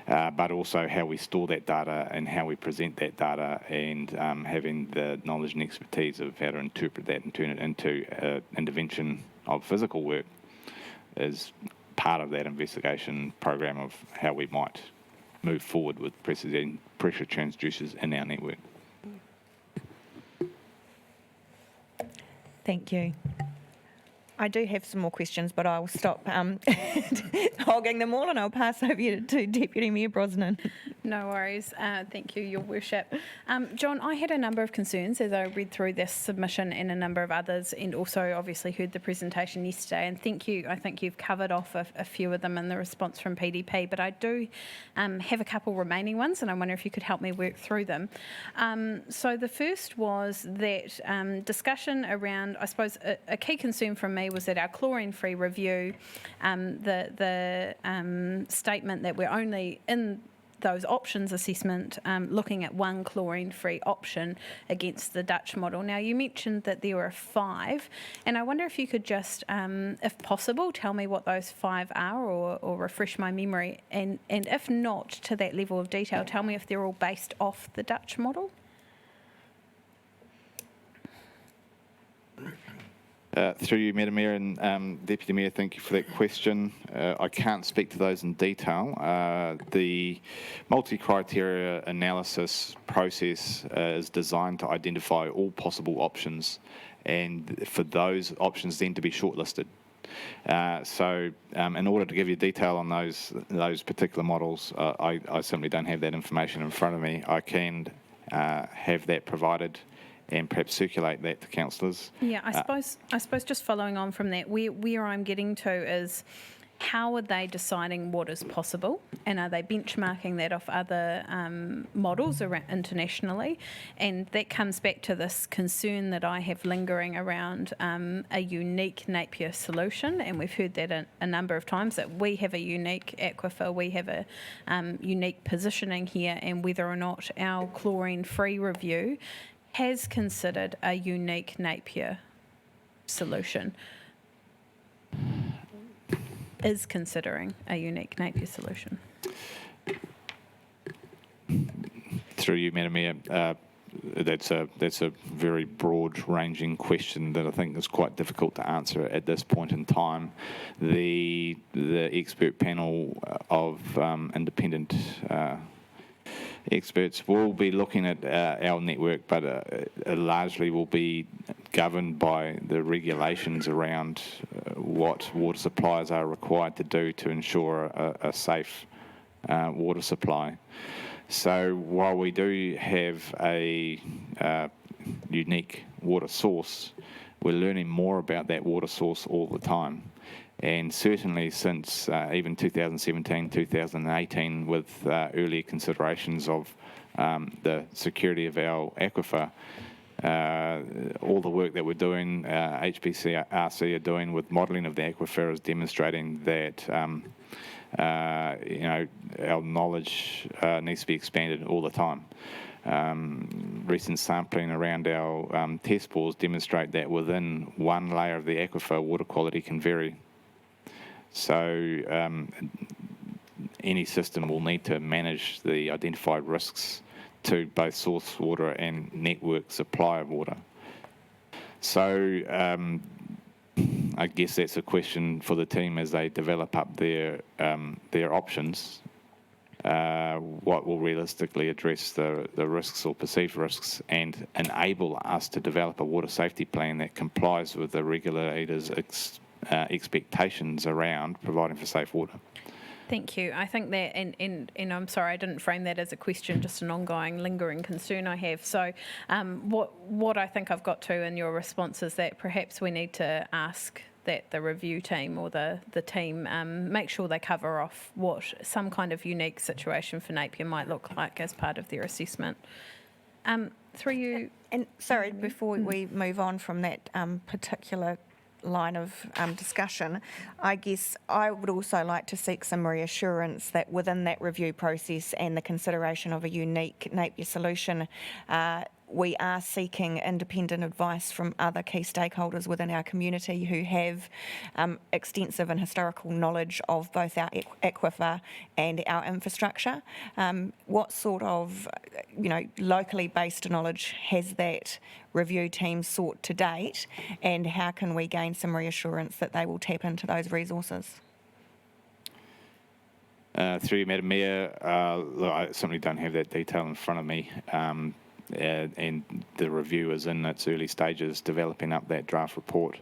but also how we store that data and how we present that data, and having the knowledge and expertise of how to interpret that and turn it into intervention of physical work is part of that investigation program of how we might move forward with pressure transducers in our network. Thank you. I do have some more questions, but I'll stop hogging them all, and I'll pass over to Deputy Mayor Brosnan. No worries. Thank you, Your Worship. John, I had a number of concerns as I read through this submission and a number of others, and also obviously heard the presentation yesterday. And thank you. I think you've covered off a few of them in the response from PDP, but I do have a couple remaining ones, and I wonder if you could help me work through them. So the first was that discussion around, I suppose, a key concern from me was that our chlorine-free review, the statement that we're only in those options assessment looking at one chlorine-free option against the Dutch model. Now, you mentioned that there were 5, and I wonder if you could just, if possible, tell me what those 5 are, or refresh my memory, and if not to that level of detail, tell me if they're all based off the Dutch model. Through you, Madam Mayor and Deputy Mayor, thank you for that question. I can't speak to those in detail. The multi-criteria analysis process is designed to identify all possible options, and for those options then to be shortlisted. So in order to give you detail on those particular models, I simply don't have that information in front of me. I can have that provided and perhaps circulate that to councillors. Yeah, I suppose just following on from that, where I'm getting to is, how are they deciding what is possible, and are they benchmarking that off other models around internationally? And that comes back to this concern that I have lingering around a unique Napier solution, and we've heard that a number of times, that we have a unique aquifer, we have a unique positioning here, and whether or not our chlorine-free review has considered a unique Napier solution. Is considering a unique Napier solution. Through you, Madam Mayor, that's a very broad-ranging question that I think is quite difficult to answer at this point in time. The expert panel of independent experts will be looking at our network, but largely will be governed by the regulations around what water suppliers are required to do to ensure a safe water supply. So while we do have a unique water source, we're learning more about that water source all the time. And certainly since even 2017, 2018, with earlier considerations of the security of our aquifer, all the work that we're doing, HPCRC are doing with modelling of the aquifer is demonstrating that our knowledge needs to be expanded all the time. Recent sampling around our test bores demonstrate that within one layer of the aquifer, water quality can vary. So any system will need to manage the identified risks to both source water and network supply of water. So I guess that's a question for the team as they develop up their options. What will realistically address the risks or perceived risks and enable us to develop a water safety plan that complies with the regulators' expectations around providing for safe water. Thank you. I think that, and I'm sorry, I didn't frame that as a question, just an ongoing, lingering concern I have. So what I think I've got to in your response is that perhaps we need to ask that the review team or the team make sure they cover off what some kind of unique situation for Napier might look like as part of their assessment. Through you. And sorry, before we move on from that particular line of discussion, I guess I would also like to seek some reassurance that within that review process and the consideration of a unique Napier solution, we are seeking independent advice from other key stakeholders within our community who have extensive and historical knowledge of both our aquifer and our infrastructure. What sort of, locally based knowledge has that review team sought to date, and how can we gain some reassurance that they will tap into those resources? Through you, Madam Mayor, look, I certainly don't have that detail in front of me. And the review is in its early stages, developing up that draft report.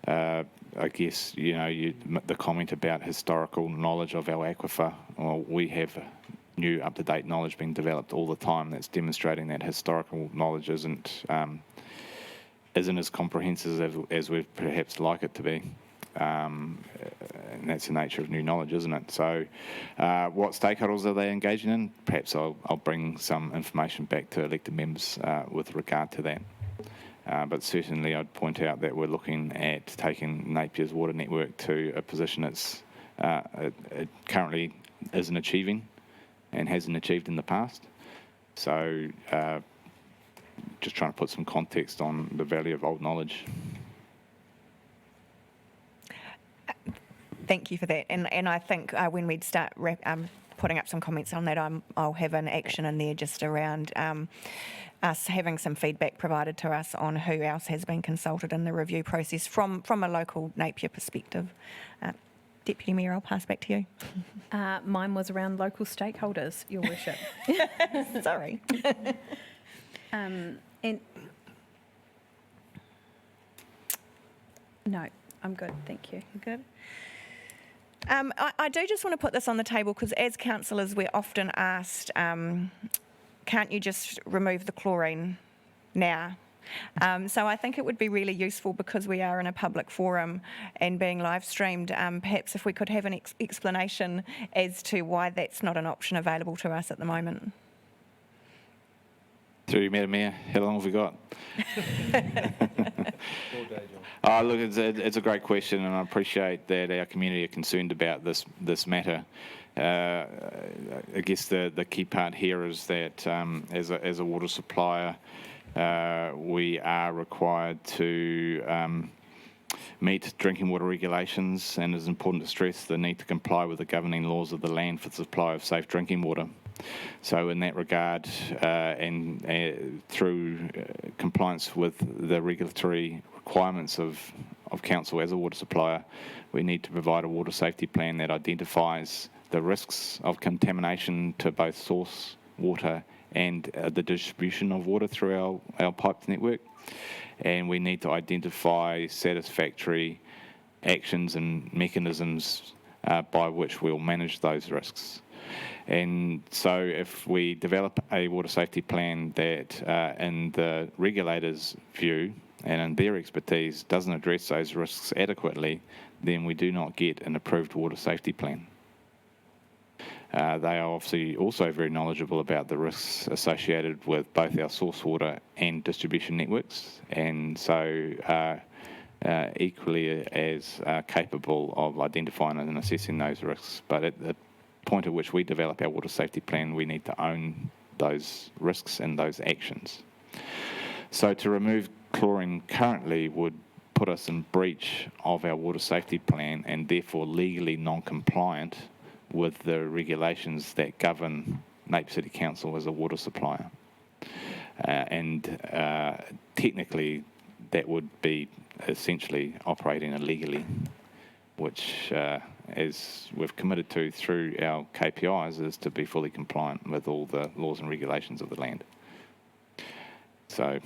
I guess, the comment about historical knowledge of our aquifer, well, we have new up-to-date knowledge being developed all the time that's demonstrating that historical knowledge isn't as comprehensive as we'd perhaps like it to be. And that's the nature of new knowledge, isn't it? So what stakeholders are they engaging in? Perhaps I'll bring some information back to elected members with regard to that. But certainly I'd point out that we're looking at taking Napier's water network to a position it currently isn't achieving and hasn't achieved in the past. So just trying to put some context on the value of old knowledge. Thank you for that. And I think when we'd start putting up some comments on that, I'll have an action in there just around us having some feedback provided to us on who else has been consulted in the review process from a local Napier perspective. Deputy Mayor, I'll pass back to you. Mine was around local stakeholders, Your Worship. Sorry. And no, I'm good, thank you. Good. I do just want to put this on the table because as councillors we're often asked, can't you just remove the chlorine now? So I think it would be really useful, because we are in a public forum and being live streamed, perhaps if we could have an explanation as to why that's not an option available to us at the moment. Through you, Madam Mayor, how long have we got? Look, it's a great question, and I appreciate that our community are concerned about this matter. I guess the key part here is that as a water supplier, we are required to meet drinking water regulations, and it's important to stress the need to comply with the governing laws of the land for the supply of safe drinking water. So in that regard, and through compliance with the regulatory requirements of council as a water supplier, we need to provide a water safety plan that identifies the risks of contamination to both source water and the distribution of water through our piped network. And we need to identify satisfactory actions and mechanisms by which we'll manage those risks. And so if we develop a water safety plan that, in the regulator's view and in their expertise, doesn't address those risks adequately, then we do not get an approved water safety plan. They are obviously also very knowledgeable about the risks associated with both our source water and distribution networks, and so equally as capable of identifying and assessing those risks. But at the point at which we develop our water safety plan, we need to own those risks and those actions. So to remove chlorine currently would put us in breach of our water safety plan and therefore legally non-compliant with the regulations that govern Napier City Council as a water supplier. Technically, that would be essentially operating illegally, which, as we've committed to through our KPIs, is to be fully compliant with all the laws and regulations of the land. So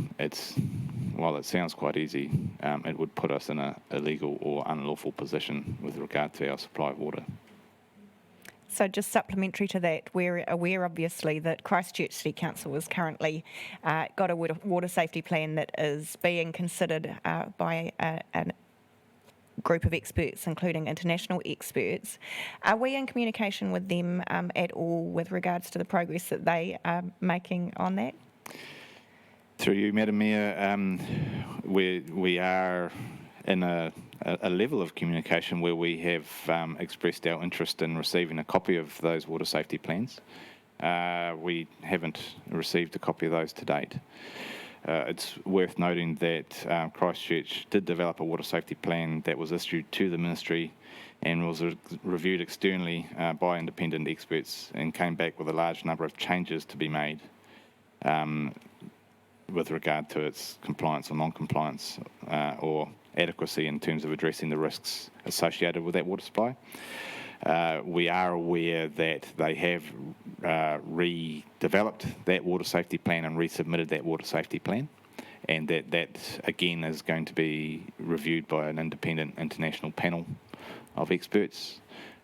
while it sounds quite easy, it would put us in a illegal or unlawful position with regard to our supply of water. So just supplementary to that, we're aware obviously that Christchurch City Council has currently got a water safety plan that is being considered by a group of experts, including international experts. Are we in communication with them at all with regards to the progress that they are making on that? Through you, Madam Mayor, we are in a level of communication where we have expressed our interest in receiving a copy of those water safety plans. We haven't received a copy of those to date. It's worth noting that Christchurch did develop a water safety plan that was issued to the Ministry and was reviewed externally by independent experts and came back with a large number of changes to be made with regard to its compliance or non-compliance or adequacy in terms of addressing the risks associated with that water supply. We are aware that they have redeveloped that water safety plan and resubmitted that water safety plan, and that again is going to be reviewed by an independent international panel of experts.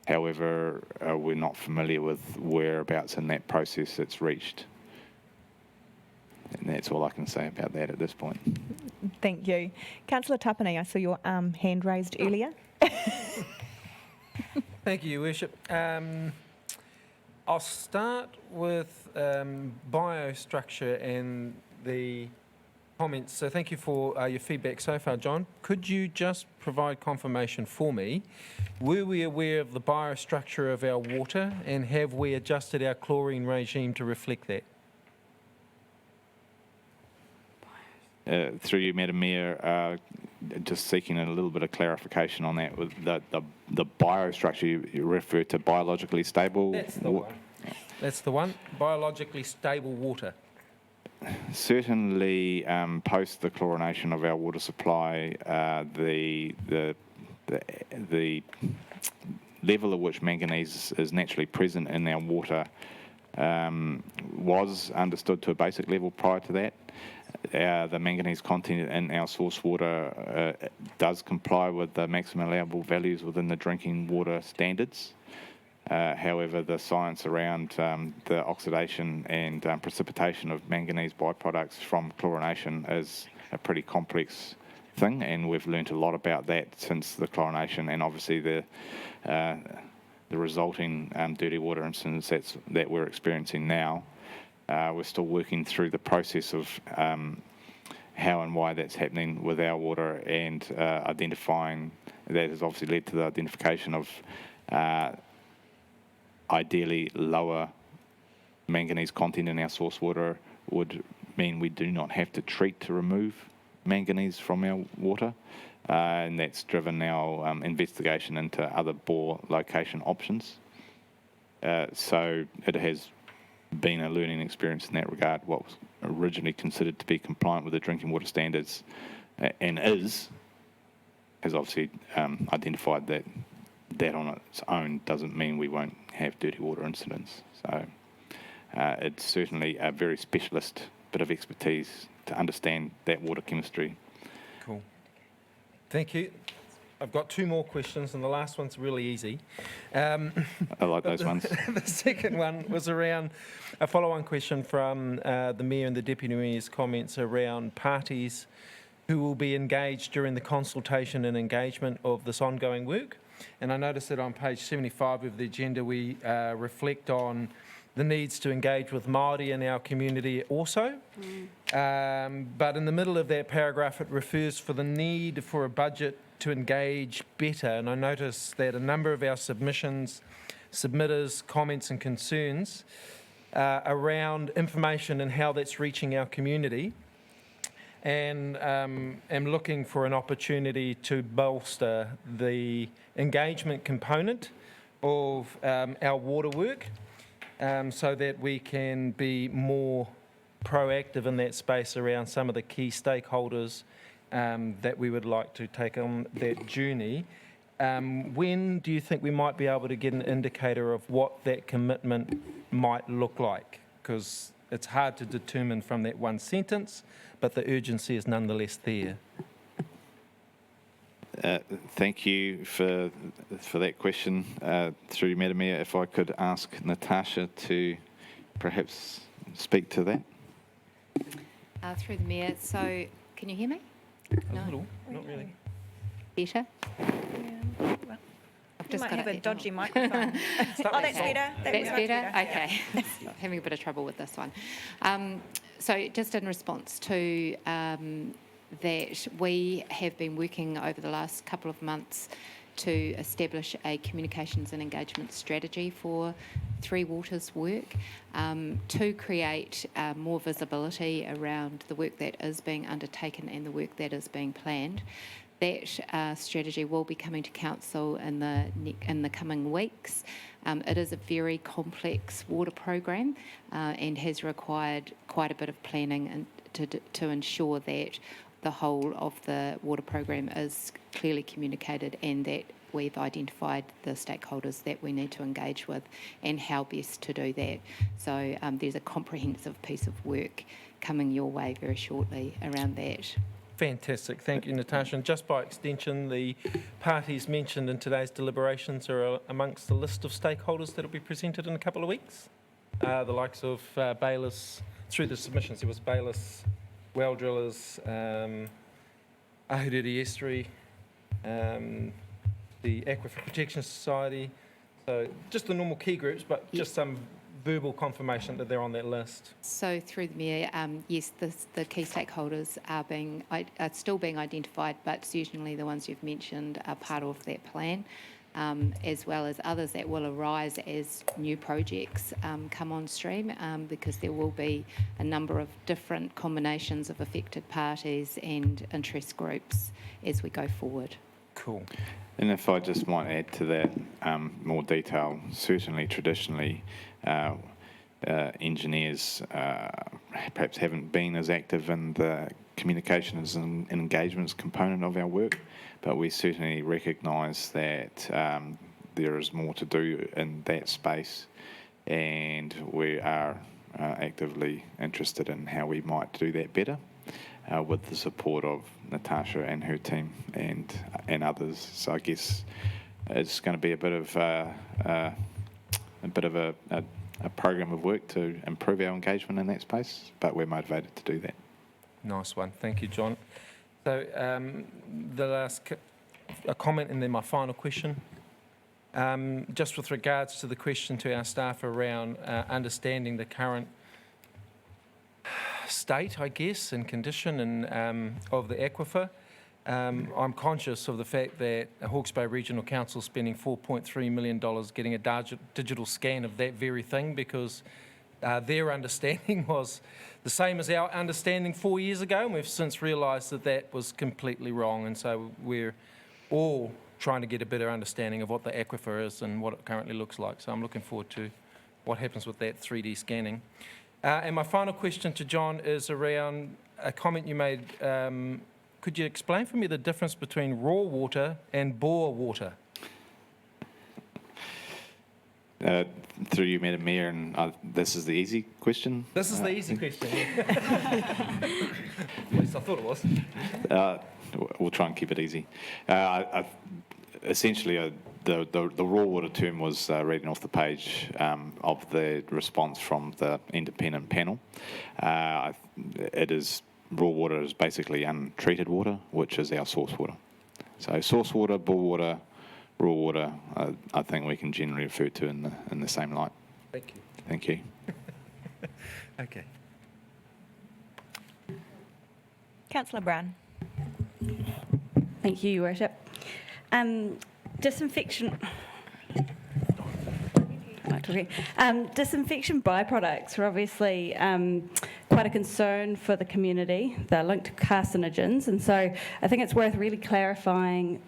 However, we're not familiar with whereabouts in that process it's reached. And that's all I can say about that at this point. Thank you. Councillor Tapani, I saw your hand raised earlier. Thank you, Your Worship. I'll start with biostructure and the comments. So thank you for your feedback so far, John. Could you just provide confirmation for me? Were we aware of the biostructure of our water, and have we adjusted our chlorine regime to reflect that? Through you, Madam Mayor, just seeking a little bit of clarification on that. With the biostructure, you refer to biologically stable? That's the one. That's the one. Biologically stable water. Certainly, post the chlorination of our water supply, the level at which manganese is naturally present in our water was understood to a basic level prior to that. The manganese content in our source water does comply with the maximum allowable values within the drinking water standards. However, the science around the oxidation and precipitation of manganese byproducts from chlorination is a pretty complex thing, and we've learnt a lot about that since the chlorination, and obviously the resulting dirty water incidents that we're experiencing now. We're still working through the process of how and why that's happening with our water, and identifying that has obviously led to the identification of ideally lower manganese content in our source water would mean we do not have to treat to remove manganese from our water, and that's driven our investigation into other bore location options. So it has been a learning experience in that regard. What was originally considered to be compliant with the drinking water standards and has obviously identified that on its own doesn't mean we won't have dirty water incidents. So it's certainly a very specialist bit of expertise to understand that water chemistry. Cool. Thank you. I've got two more questions, and the last one's really easy. I like those ones. The second one was around a follow-on question from the Mayor and the Deputy Mayor's comments around parties who will be engaged during the consultation and engagement of this ongoing work. And I noticed that on page 75 of the agenda, we reflect on the needs to engage with Māori in our community also. But in the middle of that paragraph, it refers for the need for a budget to engage better. And I noticed that a number of our submitters, comments and concerns around information and how that's reaching our community. And am looking for an opportunity to bolster the engagement component of our water work, so that we can be more proactive in that space around some of the key stakeholders that we would like to take on that journey. When do you think we might be able to get an indicator of what that commitment might look like? Because it's hard to determine from that one sentence, but the urgency is nonetheless there. Thank you for that question. Through Madam Mayor, if I could ask Natasha to perhaps speak to that. Through the Mayor. So, can you hear me? A little, not really. Better? You might have a dodgy microphone. Oh, that's better. That's better? Okay. Having a bit of trouble with this one. So just in response to that, we have been working over the last couple of months to establish a communications and engagement strategy for Three Waters work to create more visibility around the work that is being undertaken and the work that is being planned. That strategy will be coming to Council in the coming weeks. It is a very complex water program and has required quite a bit of planning and to ensure that the whole of the water program is clearly communicated and that we've identified the stakeholders that we need to engage with and how best to do that. So there's a comprehensive piece of work coming your way very shortly around that. Fantastic. Thank you, Natasha. And just by extension, the parties mentioned in today's deliberations are amongst the list of stakeholders that will be presented in a couple of weeks. The likes of bailiffs, through the submissions, there was bailiffs, well drillers, Ahuriri Estuary, the Aquifer Protection Society. So just the normal key groups, but just some verbal confirmation that they're on that list. So through the Mayor, yes, the key stakeholders are still being identified, but certainly the ones you've mentioned are part of that plan, as well as others that will arise as new projects come on stream, because there will be a number of different combinations of affected parties and interest groups as we go forward. Cool. And if I just might add to that more detail, certainly traditionally engineers perhaps haven't been as active in the communications and engagements component of our work, but we certainly recognise that there is more to do in that space, and we are actively interested in how we might do that better. With the support of Natasha and her team and others. So I guess it's going to be a bit of a program of work to improve our engagement in that space, but we're motivated to do that. Nice one. Thank you, John. So the last a comment and then my final question. Just with regards to the question to our staff around understanding the current state, I guess, and condition and of the aquifer. I'm conscious of the fact that Hawke's Bay Regional Council spending $4.3 million getting a digital scan of that very thing, because their understanding was the same as our understanding 4 years ago, and we've since realised that that was completely wrong, and so we're all trying to get a better understanding of what the aquifer is and what it currently looks like. So I'm looking forward to what happens with that 3D scanning. And my final question to John is around a comment you made. Could you explain for me the difference between raw water and bore water? Through you, Madam Mayor, and this is the easy question. This is the easy question. At least I thought it was. We'll try and keep it easy. Essentially, the raw water term was reading off the page of the response from the independent panel. Raw water is basically untreated water, which is our source water. So source water, bore water, raw water, I think we can generally refer to in the same light. Thank you. Thank you. Okay. Councillor Brown. Thank you, Your Worship. Disinfection byproducts are obviously quite a concern for the community. They're linked to carcinogens, and so I think it's worth really clarifying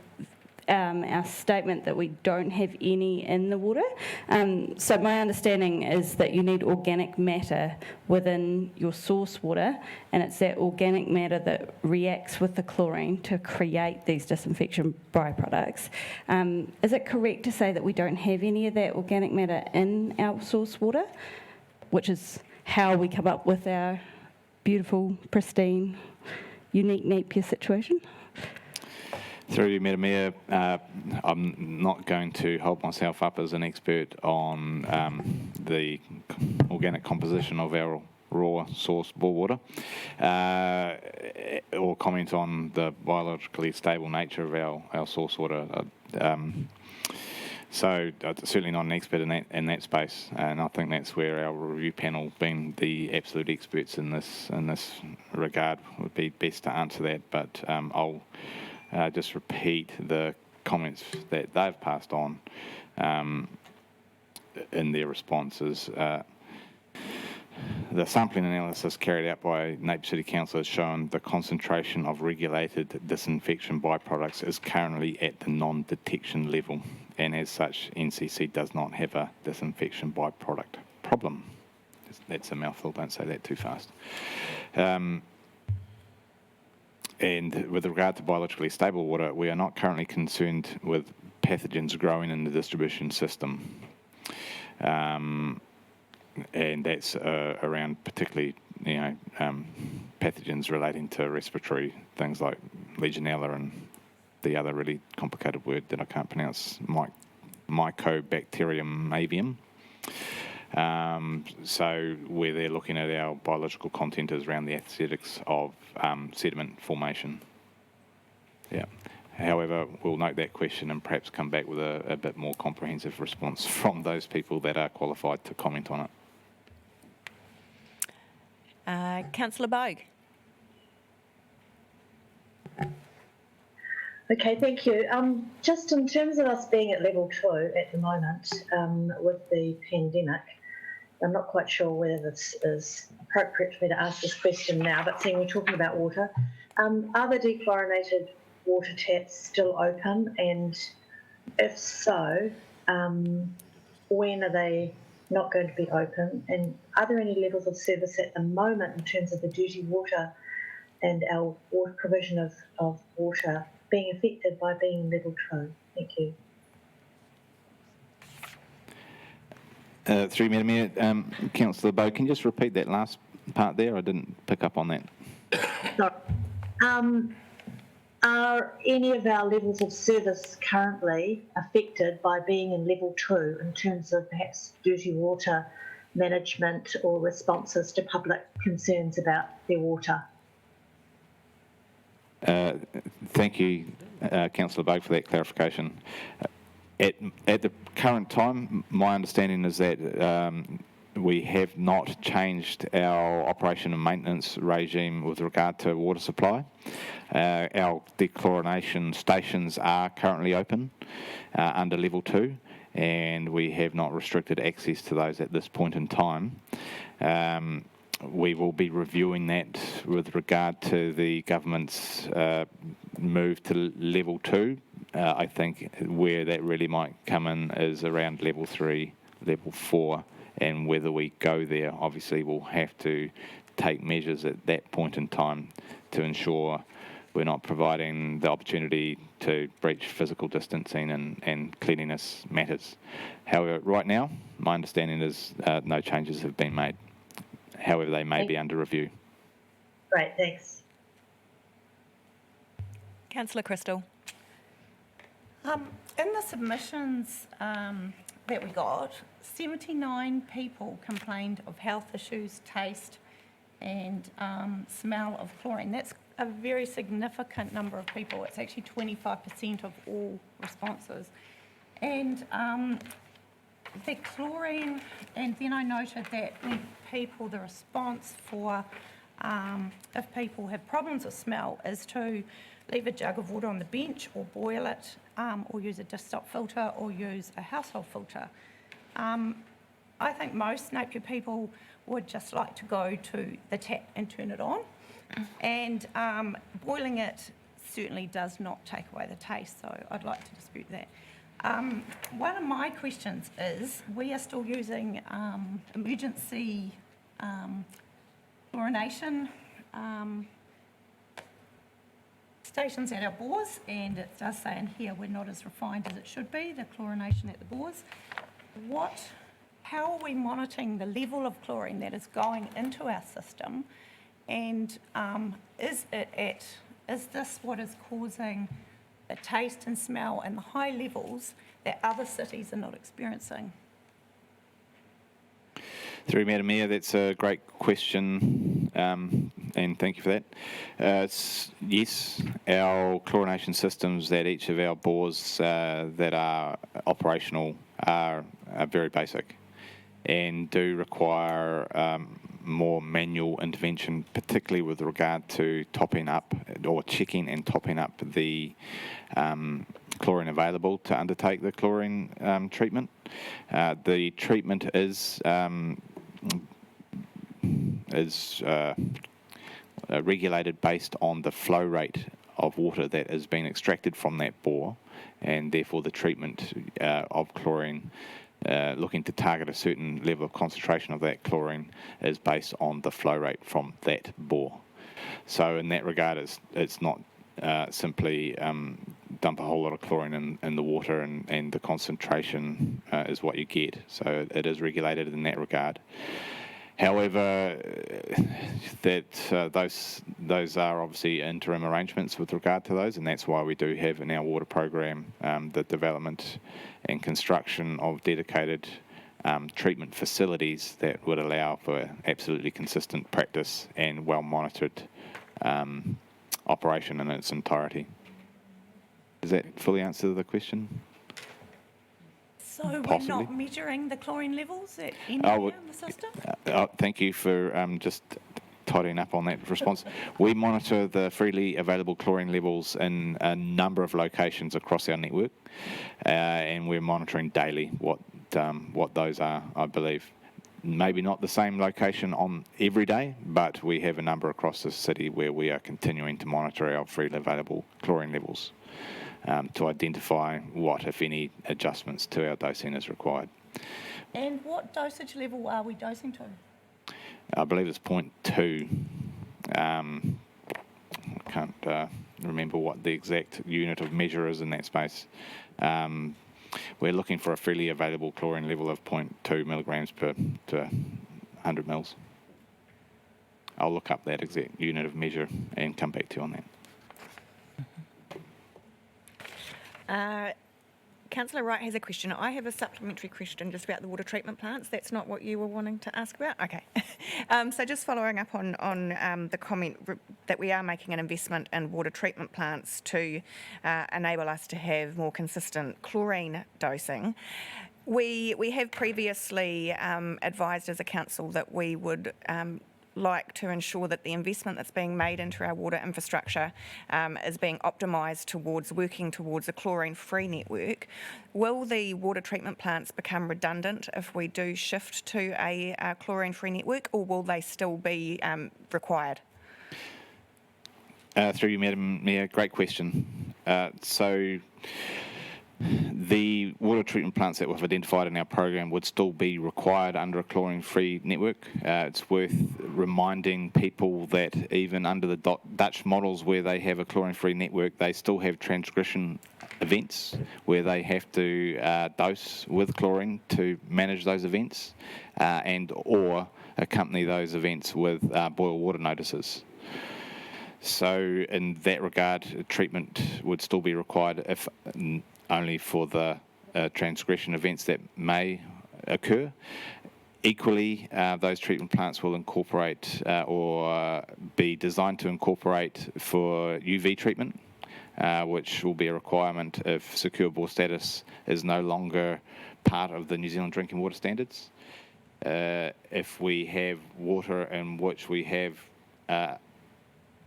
our statement that we don't have any in the water. So my understanding is that you need organic matter within your source water, and it's that organic matter that reacts with the chlorine to create these disinfection byproducts. Is it correct to say that we don't have any of that organic matter in our source water, which is how we come up with our beautiful, pristine, unique Napier situation? Through you, Madam Mayor, I'm not going to hold myself up as an expert on the organic composition of our raw source bore water, or comment on the biologically stable nature of our source water. So certainly not an expert in that space, and I think that's where our review panel, being the absolute experts in this regard, would be best to answer that. But I'll just repeat the comments that they've passed on in their responses. The sampling analysis carried out by Napier City Council has shown the concentration of regulated disinfection byproducts is currently at the non-detection level, and as such, NCC does not have a disinfection byproduct problem. That's a mouthful, don't say that too fast. And with regard to biologically stable water, we are not currently concerned with pathogens growing in the distribution system. And that's around particularly, pathogens relating to respiratory things like Legionella and the other really complicated word that I can't pronounce, Mycobacterium avium. So where they're looking at our biological content is around the aesthetics of sediment formation. Yeah. However, we'll note that question and perhaps come back with a bit more comprehensive response from those people that are qualified to comment on it. Councillor Bogue. Okay, thank you. Just in terms of us being at level 2 at the moment with the pandemic, I'm not quite sure whether this is appropriate for me to ask this question now, but seeing we're talking about water, are the dechlorinated water taps still open? And if so, when are they not going to be open? And are there any levels of service at the moment in terms of the dirty water and our water provision of water being affected by being level 2? Thank you. Through Madam Mayor, Councillor Bowe, can you just repeat that last part there? I didn't pick up on that. Sorry. Are any of our levels of service currently affected by being in level 2 in terms of perhaps dirty water management or responses to public concerns about their water? Thank you, Councillor Bogue, for that clarification. At the current time, my understanding is that we have not changed our operation and maintenance regime with regard to water supply. Our dechlorination stations are currently open under level 2, and we have not restricted access to those at this point in time. We will be reviewing that with regard to the government's move to level 2. I think where that really might come in is around level 3, level 4, and whether we go there, obviously we'll have to take measures at that point in time to ensure we're not providing the opportunity to breach physical distancing and cleanliness matters. However, right now, my understanding is no changes have been made. However, they may be under review. Great, thanks. Councillor Crystal. In the submissions that we got, 79 people complained of health issues, taste and smell of chlorine. That's a very significant number of people. It's actually 25% of all responses. And the chlorine, and then I noted that when people, the response for if people have problems with smell is to leave a jug of water on the bench or boil it or use a dish stop filter or use a household filter. I think most Napier people would just like to go to the tap and turn it on. And boiling it certainly does not take away the taste, so I'd like to dispute that. One of my questions is, we are still using emergency chlorination stations at our bores, and it does say in here we're not as refined as it should be, the chlorination at the bores. How are we monitoring the level of chlorine that is going into our system, and is this what is causing the taste and smell and the high levels that other cities are not experiencing? Through Madam Mayor, that's a great question, and thank you for that. Yes, our chlorination systems at each of our bores that are operational are very basic and do require more manual intervention, particularly with regard to topping up or checking and topping up the chlorine available to undertake the chlorine treatment. The treatment is regulated based on the flow rate of water that is being extracted from that bore, and therefore the treatment of chlorine, looking to target a certain level of concentration of that chlorine, is based on the flow rate from that bore. So in that regard, it's not simply dump a whole lot of chlorine in the water and the concentration is what you get. So it is regulated in that regard. However, those are obviously interim arrangements with regard to those, and that's why we do have in our water program the development and construction of dedicated treatment facilities that would allow for absolutely consistent practice and well-monitored operation in its entirety. Does that fully answer the question? So we're Possibly. not measuring the chlorine levels at anywhere in the system? Thank you for just tidying up on that response. We monitor the freely available chlorine levels in a number of locations across our network, and we're monitoring daily what those are, I believe. Maybe not the same location on every day, but we have a number across the city where we are continuing to monitor our freely available chlorine levels to identify what, if any, adjustments to our dosing is required. And what dosage level are we dosing to? I believe it's 0.2. I can't remember what the exact unit of measure is in that space. We're looking for a freely available chlorine level of 0.2 milligrams per 100 mils. I'll look up that exact unit of measure and come back to you on that. Councillor Wright has a question. I have a supplementary question just about the water treatment plants. That's not what you were wanting to ask about? Okay. So just following up on the comment that we are making an investment in water treatment plants to enable us to have more consistent chlorine dosing. We have previously advised as a council that we would like to ensure that the investment that's being made into our water infrastructure is being optimised towards working towards a chlorine-free network. Will the water treatment plants become redundant if we do shift to a chlorine-free network, or will they still be required? Through you, Madam Mayor, great question. So the water treatment plants that we've identified in our program would still be required under a chlorine-free network. It's worth reminding people that even under the Dutch models where they have a chlorine-free network, they still have transgression events where they have to dose with chlorine to manage those events or accompany those events with boil water notices. So in that regard, treatment would still be required if only for the transgression events that may occur. Equally, those treatment plants will incorporate or be designed to incorporate for UV treatment, which will be a requirement if secure bore status is no longer part of the New Zealand drinking water standards. If we have water in which we have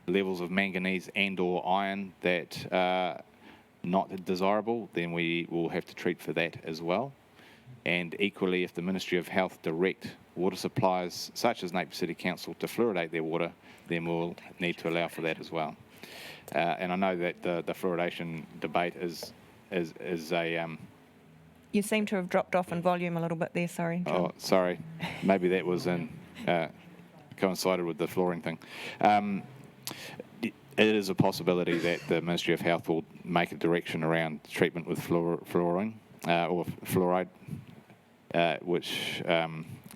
levels of manganese and or iron that are not desirable, then we will have to treat for that as well. And equally, if the Ministry of Health direct water suppliers, such as Napier City Council, to fluoridate their water, then we'll need to allow for that as well. And I know that the fluoridation debate is a... You seem to have dropped off in volume a little bit there, sorry, John. Oh, sorry. Maybe that was coincided with the fluorine thing. It is a possibility that the Ministry of Health will make a direction around treatment with fluorine or fluoride, which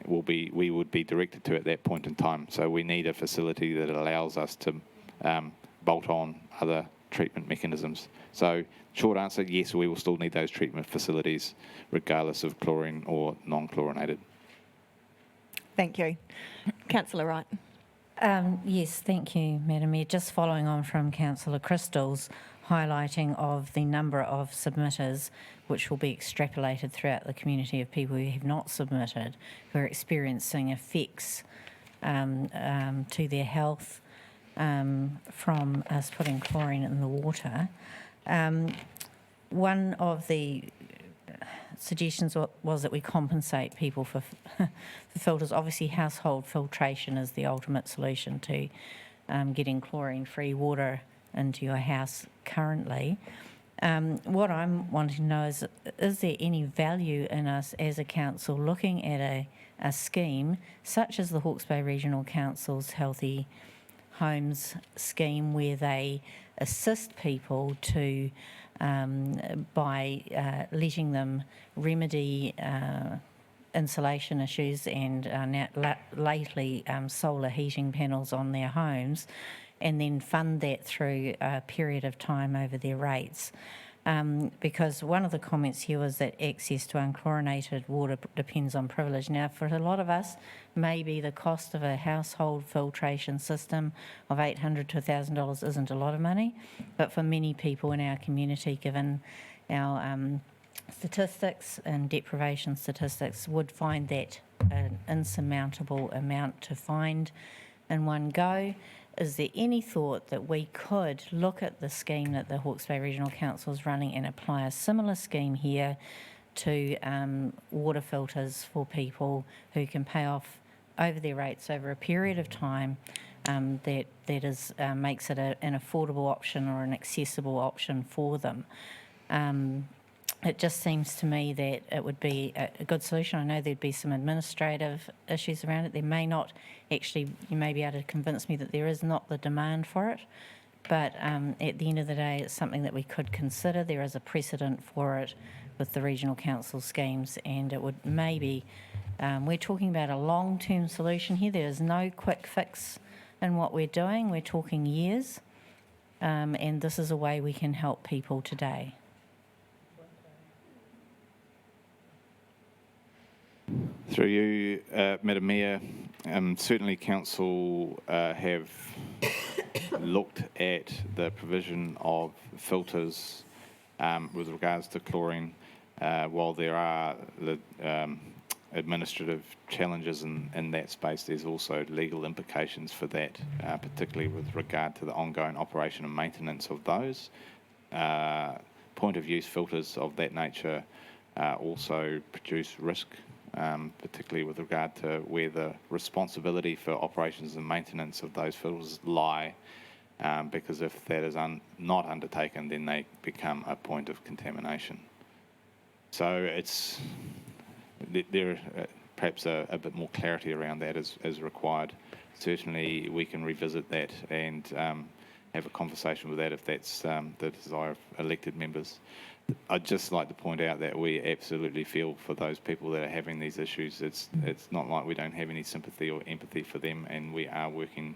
we would be directed to at that point in time. So we need a facility that allows us to bolt on other treatment mechanisms. So short answer, yes, we will still need those treatment facilities regardless of chlorine or non-chlorinated. Thank you. Councillor Wright. Yes, thank you, Madam Mayor. Just following on from Councillor Crystal's highlighting of the number of submitters, which will be extrapolated throughout the community of people who have not submitted, who are experiencing effects to their health from us putting chlorine in the water. One of the suggestions was that we compensate people for filters. Obviously, household filtration is the ultimate solution to getting chlorine-free water into your house currently. What I'm wanting to know is there any value in us as a council looking at a scheme such as the Hawke's Bay Regional Council's Healthy Homes scheme, where they assist people to by letting them remedy insulation issues and lately solar heating panels on their homes, and then fund that through a period of time over their rates. Because one of the comments here was that access to unchlorinated water depends on privilege. Now, for a lot of us, maybe the cost of a household filtration system of $800 to $1,000 isn't a lot of money, but for many people in our community, given our statistics and deprivation statistics, would find that an insurmountable amount to find in one go. Is there any thought that we could look at the scheme that the Hawke's Bay Regional Council is running and apply a similar scheme here to water filters for people who can pay off over their rates over a period of time that is makes it an affordable option or an accessible option for them? It just seems to me that it would be a good solution. I know there'd be some administrative issues around it. There may not actually, you may be able to convince me that there is not the demand for it, but at the end of the day, it's something that we could consider. There is a precedent for it with the regional council schemes, and it would maybe, we're talking about a long-term solution here. There is no quick fix in what we're doing. We're talking years, and this is a way we can help people today. Through you, Madam Mayor, certainly Council have looked at the provision of filters with regards to chlorine. While there are the administrative challenges in that space, there's also legal implications for that, particularly with regard to the ongoing operation and maintenance of those. Point of use filters of that nature also produce risk, particularly with regard to where the responsibility for operations and maintenance of those filters lie, because if that is not undertaken, then they become a point of contamination. So it's there perhaps a bit more clarity around that is required. Certainly we can revisit that and have a conversation with that if that's the desire of elected members. I'd just like to point out that we absolutely feel for those people that are having these issues. It's not like we don't have any sympathy or empathy for them, and we are working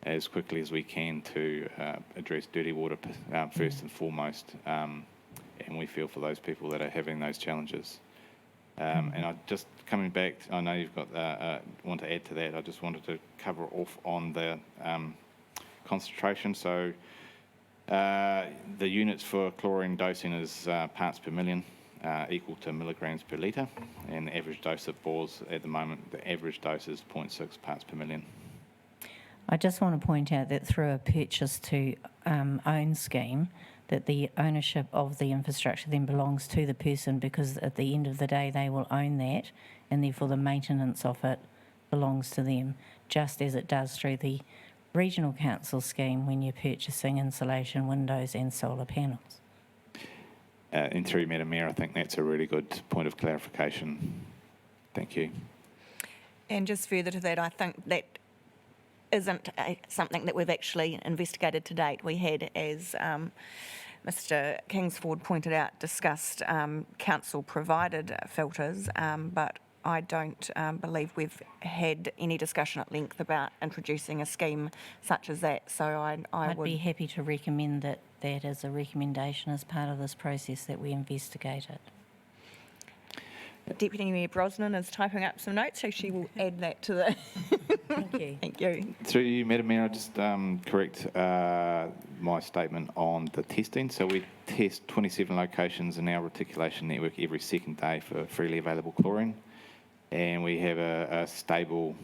as quickly as we can to address dirty water first and foremost, and we feel for those people that are having those challenges. And I just coming back, I know you've got want to add to that. I just wanted to cover off on the concentration. So. The units for chlorine dosing is parts per million, equal to milligrams per litre, and the average dose of bores at the moment, the average dose is 0.6 parts per million. I just want to point out that through a purchase to own scheme, that the ownership of the infrastructure then belongs to the person, because at the end of the day they will own that, and therefore the maintenance of it belongs to them, just as it does through the regional council scheme when you're purchasing insulation, windows and solar panels. And through Madam Mayor, I think that's a really good point of clarification. Thank you. And just further to that, I think that isn't something that we've actually investigated to date. We had, as Mr Kingsford pointed out, discussed council-provided filters, but I don't believe we've had any discussion at length about introducing a scheme such as that. So I'd would be happy to recommend that as a recommendation as part of this process that we investigate it. Deputy Mayor Brosnan is typing up some notes, so she will add that to the. Thank you. Thank you. Through you, Madam Mayor, I'll just correct my statement on the testing. So we test 27 locations in our reticulation network every second day for freely available chlorine. And we have a stable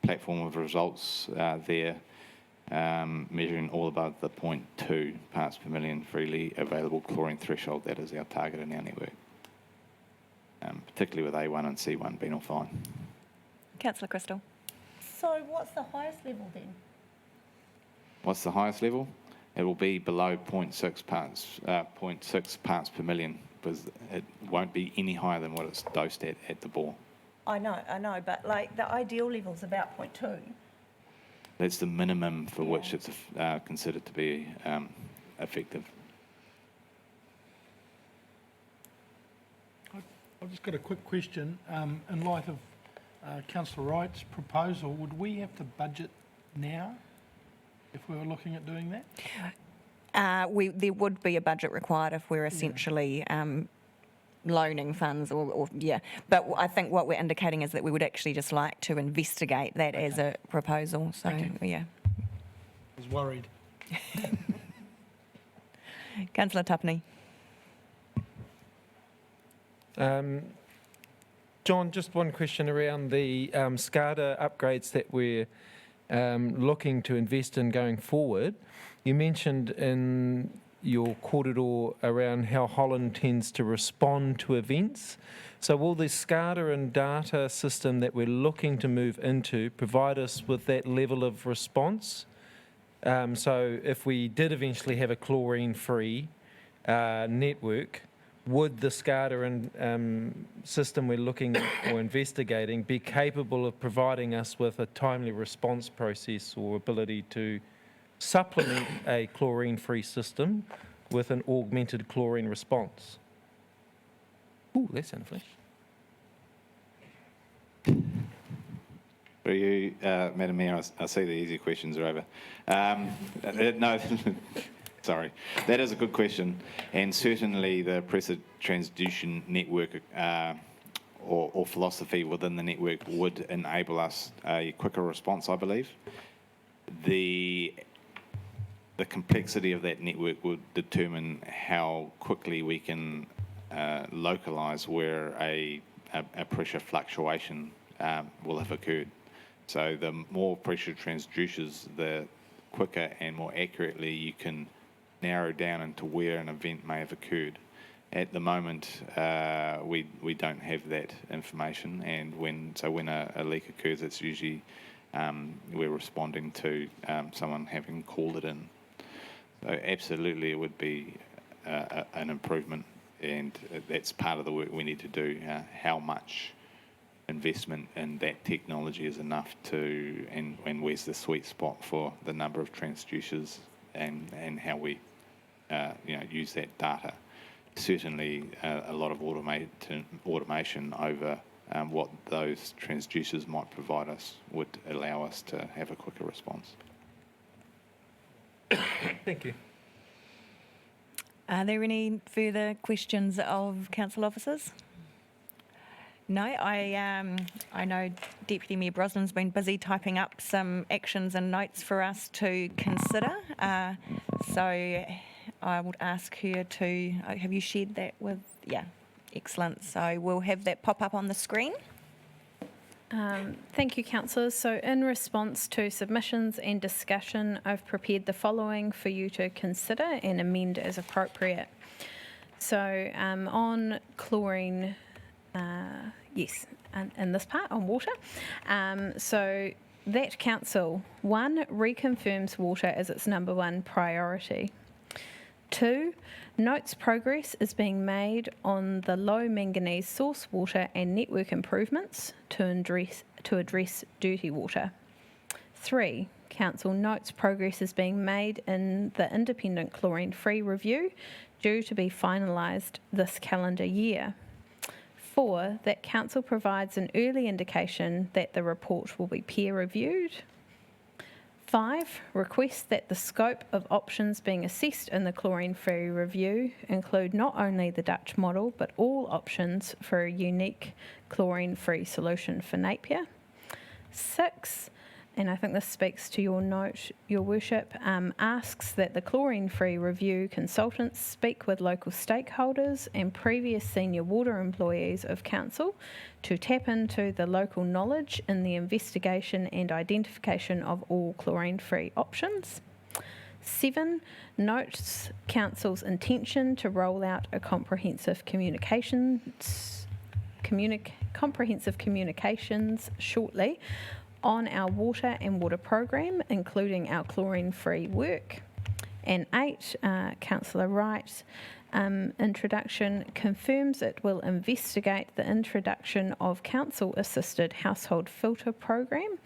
platform of results there, measuring all above the 0.2 parts per million freely available chlorine threshold. That is our target in our network, particularly with A1 and C1 being all fine. Councillor Crystal. So what's the highest level then? What's the highest level? It will be below 0.6 parts per million, because it won't be any higher than what it's dosed at the bore. I know, but like the ideal level's about 0.2. That's the minimum for which it's considered to be effective. I've just got a quick question. In light of Councillor Wright's proposal, would we have to budget now if we were looking at doing that? There would be a budget required if we're essentially loaning funds but I think what we're indicating is that we would actually just like to investigate that as a proposal. So I was worried. Councillor Tupney. John, just one question around the SCADA upgrades that we're looking to invest in going forward. You mentioned in your korero around how Holland tends to respond to events. So will the SCADA and data system that we're looking to move into provide us with that level of response? So if we did eventually have a chlorine-free network, would the SCADA and system we're looking or investigating be capable of providing us with a timely response process or ability to supplement a chlorine-free system with an augmented chlorine response? Ooh, that sounded flash. For you, Madam Mayor, I see the easy questions are over. No, sorry. That is a good question. And certainly the pressure transduction network or philosophy within the network would enable us a quicker response, I believe. The complexity of that network would determine how quickly we can localise where a pressure fluctuation will have occurred. So the more pressure transducers, the quicker and more accurately you can narrow down into where an event may have occurred. At the moment, we don't have that information, and when a leak occurs, it's usually we're responding to someone having called it in. So absolutely, it would be an improvement, and that's part of the work we need to do. How much investment in that technology is enough to, and where's the sweet spot for the number of transducers, and how we use that data. Certainly, a lot of automation over what those transducers might provide us would allow us to have a quicker response. Thank you. Are there any further questions of council officers? No, I know Deputy Mayor Brosnan's been busy typing up some actions and notes for us to consider. So I would ask her to, have you shared that with, excellent. So we'll have that pop up on the screen. Thank you, councillors. So in response to submissions and discussion, I've prepared the following for you to consider and amend as appropriate. So on chlorine, yes, in this part on water. So that council, 1, reconfirms water as its number 1 priority. 2, notes progress is being made on the low manganese source water and network improvements to address dirty water. 3, council notes progress is being made in the independent chlorine-free review due to be finalised this calendar year. 4, that council provides an early indication that the report will be peer reviewed. 5, requests that the scope of options being assessed in the chlorine-free review include not only the Dutch model, but all options for a unique chlorine-free solution for Napier. 6, and I think this speaks to your note, Your Worship, asks that the chlorine-free review consultants speak with local stakeholders and previous senior water employees of council to tap into the local knowledge in the investigation and identification of all chlorine-free options. 7, notes council's intention to roll out a comprehensive communications shortly on our water and water program, including our chlorine-free work. And 8, Councillor Wright, introduction confirms it will investigate the introduction of council-assisted household filter program,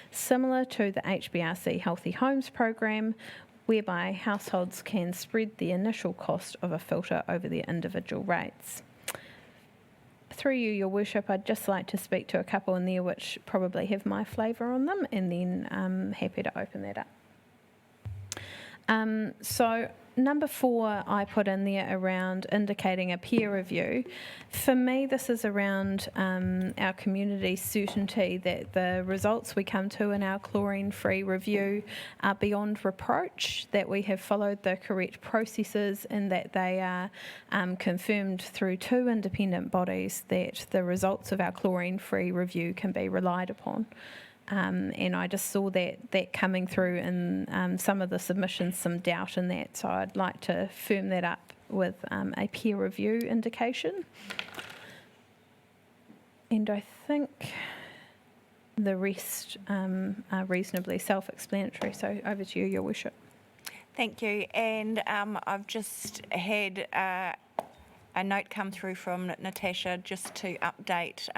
similar to the HBRC Healthy Homes program, whereby households can spread the initial cost of a filter over their individual rates. Through you, Your Worship, I'd just like to speak to a couple in there which probably have my flavour on them, and then I'm happy to open that up. So number 4 I put in there around indicating a peer review. For me, this is around our community's certainty that the results we come to in our chlorine-free review are beyond reproach, that we have followed the correct processes, and that they are confirmed through 2 independent bodies, that the results of our chlorine-free review can be relied upon. And I just saw that coming through in some of the submissions, some doubt in that. So I'd like to firm that up with a peer review indication. And I think the rest are reasonably self-explanatory. So over to you, Your Worship. Thank you. And I've just had a note come through from Natasha just to update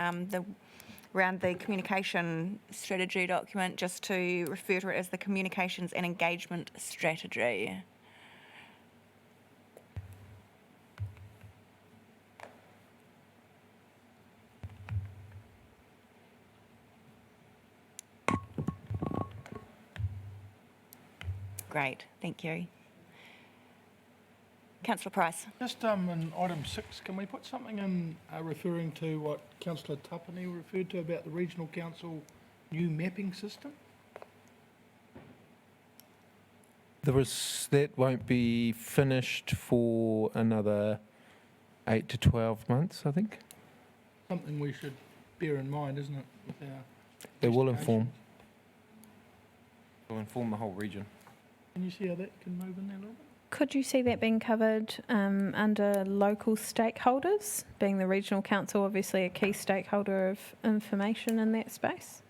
around the communication strategy document, just to refer to it as the communications and engagement strategy. Great, thank you. Councillor Price. Just in item 6, can we put something in referring to what Councillor Tapani referred to about the Regional Council new mapping system? That won't be finished for another 8 to 12 months, I think. Something we should bear in mind, isn't it? With our It will investigations? inform the whole region. Can you see how that can move in there a little bit? Could you see that being covered under local stakeholders, being the Regional Council obviously a key stakeholder of information in that space?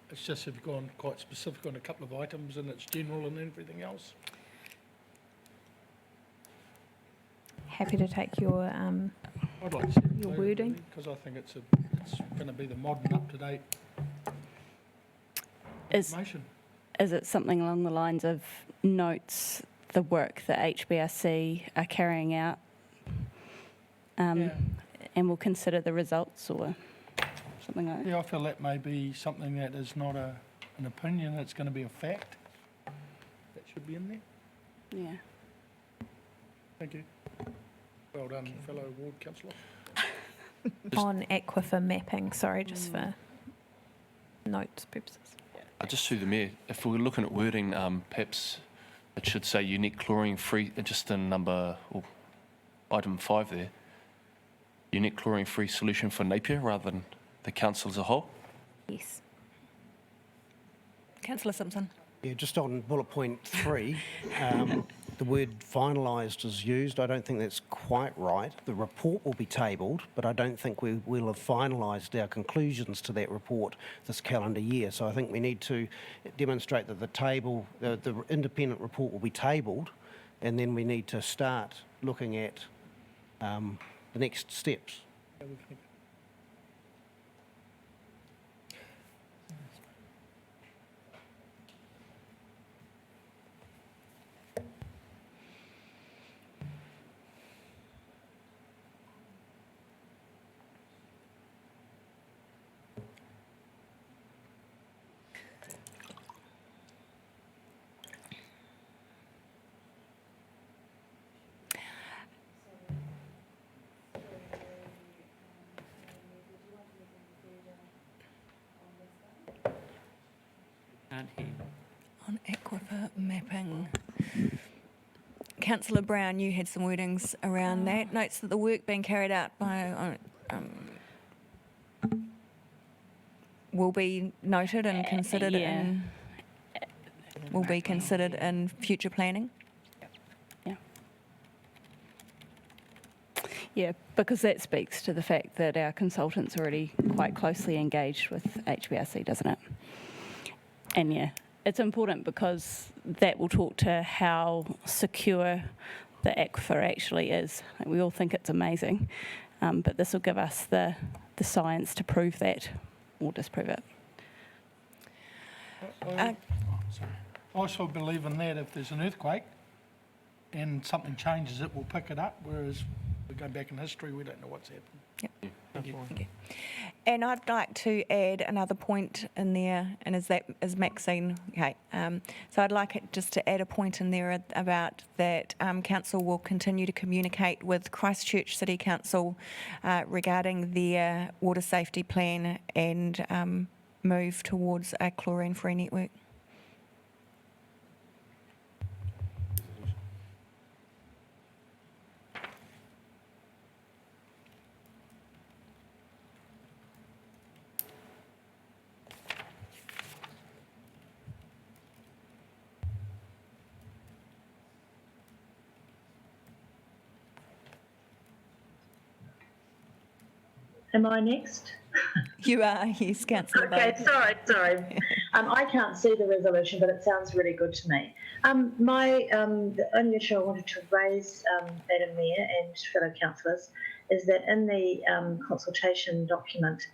It's just if you've gone quite specific on a couple of items and it's general and everything else. Happy to take your I'd like to see your wording. because I think it's going to be the modern, up-to-date information. Is it something along the lines of notes the work that HBRC are carrying out and will consider the results or something like that? Yeah, I feel that may be something that is not an opinion, it's going to be a fact. That should be in there. Yeah. Thank you. Well done, fellow ward councillor. On aquifer mapping, sorry, just for notes purposes. Just through the Mayor, if we're looking at wording, perhaps it should say unique chlorine-free, just in item 5 there, unique chlorine-free solution for Napier rather than the council as a whole. Yes. Councillor Simpson. Yeah, just on bullet point 3, the word finalised is used. I don't think that's quite right. The report will be tabled, but I don't think we will have finalised our conclusions to that report this calendar year. So I think we need to demonstrate that the independent report will be tabled, and then we need to start looking at the next steps. can't hear. On aquifer mapping. Councillor Brown, you had some wordings around that. Notes that the work being carried out by will be noted and considered in will be considered in future planning. Yeah, because that speaks to the fact that our consultant's already quite closely engaged with HBRC, doesn't it? And yeah, it's important because that will talk to how secure the aquifer actually is. Like, we all think it's amazing, but this will give us the science to prove that or disprove it. I also believe in that if there's an earthquake and something changes, it will pick it up, whereas we go back in history, we don't know what's happened. Yep. Okay. And I'd like to add another point in there, and is Maxine okay? So I'd like it just to add a point in there about that council will continue to communicate with Christchurch City Council regarding their water safety plan and move towards a chlorine-free network. Am I next? You are, yes, Councillor. Okay, sorry. I can't see the resolution, but it sounds really good to me. The only issue I wanted to raise, Madam Mayor and fellow councillors, is that in the consultation document,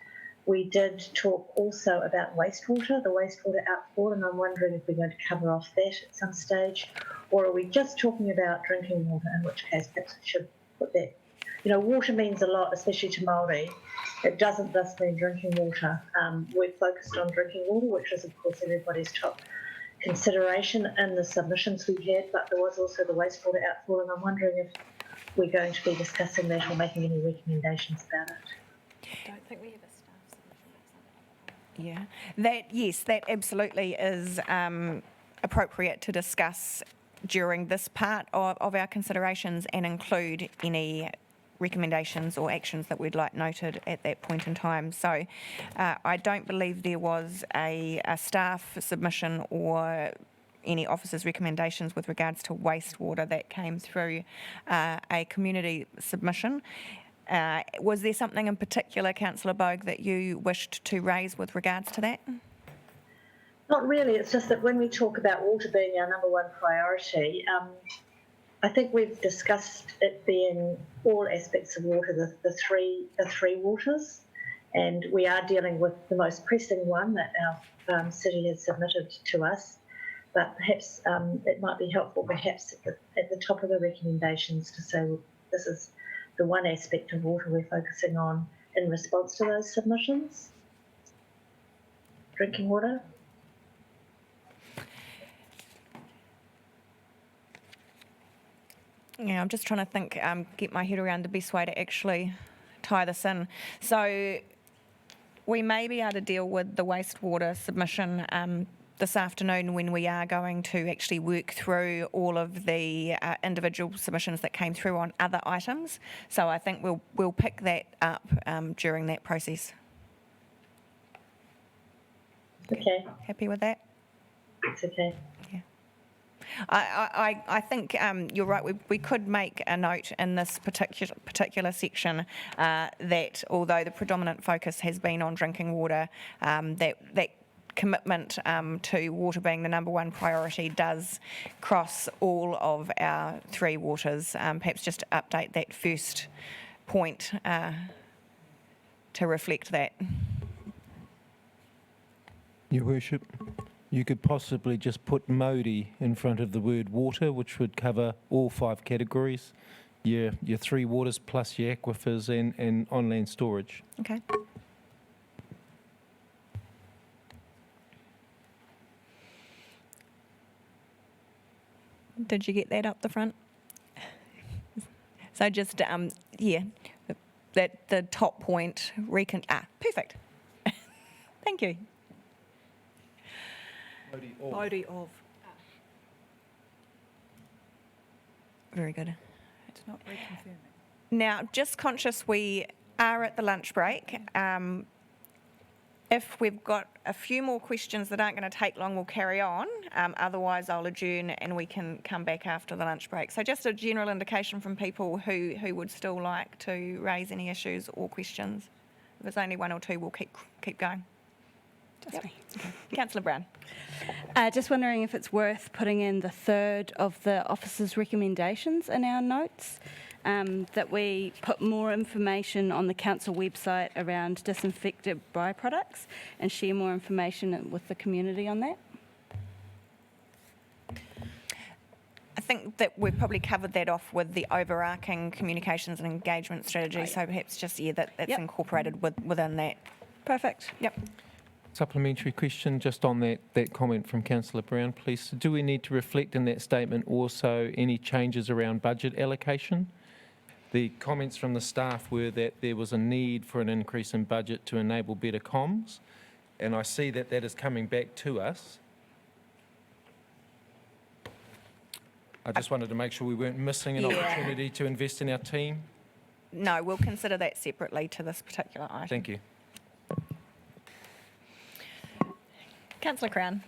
we did talk also about wastewater, the wastewater outfall, and I'm wondering if we're going to cover off that at some stage, or are we just talking about drinking water, in which case perhaps we should put that. You know, water means a lot, especially to Māori. It doesn't just mean drinking water. We're focused on drinking water, which is, of course, everybody's top consideration in the submissions we had, but there was also the wastewater outfall, and I'm wondering if we're going to be discussing that or making any recommendations about it. I don't think we have a staff submission. Yeah, that absolutely is appropriate to discuss during this part of our considerations and include any recommendations or actions that we'd like noted at that point in time. So I don't believe there was a staff submission or any officers' recommendations with regards to wastewater that came through a community submission. Was there something in particular, Councillor Bogue, that you wished to raise with regards to that? Not really. It's just that when we talk about water being our number one priority, I think we've discussed it being all aspects of water, the three waters, and we are dealing with the most pressing one that our city has submitted to us. But perhaps it might be helpful, perhaps at the top of the recommendations, to say, well, this is the one aspect of water we're focusing on in response to those submissions. Drinking water. Yeah, I'm just trying to think, get my head around the best way to actually tie this in. So we may be able to deal with the wastewater submission this afternoon when we are going to actually work through all of the individual submissions that came through on other items. So I think we'll pick that up during that process. Okay. Happy with that? It's okay. Yeah. I think you're right. We could make a note in this particular section that although the predominant focus has been on drinking water, that commitment to water being the number one priority does cross all of our three waters. Perhaps just update that first point to reflect that. Your Worship, you could possibly just put Māori in front of the word water, which would cover all 5 categories, your 3 waters plus your aquifers and on-land storage. Okay. Did you get that up the front? So just, yeah, the top point, perfect. Thank you. Body of. Very good. It's not reconfirming. Now, just conscious we are at the lunch break. If we've got a few more questions that aren't going to take long, we'll carry on. Otherwise, I'll adjourn and we can come back after the lunch break. So just a general indication from people who would still like to raise any issues or questions. If there's only one or two, we'll keep going. Just me. Councillor Brown. Just wondering if it's worth putting in the third of the officer's recommendations in our notes, that we put more information on the council website around disinfected byproducts and share more information with the community on that. I think that we've probably covered that off with the overarching communications and engagement strategy. So perhaps just, that's incorporated within that. Perfect. Yep. Supplementary question just on that comment from Councillor Brown, please. Do we need to reflect in that statement also any changes around budget allocation? The comments from the staff were that there was a need for an increase in budget to enable better comms, and I see that is coming back to us. I just wanted to make sure we weren't missing an opportunity to invest in our team. No, we'll consider that separately to this particular item. Thank you. Councillor Crown.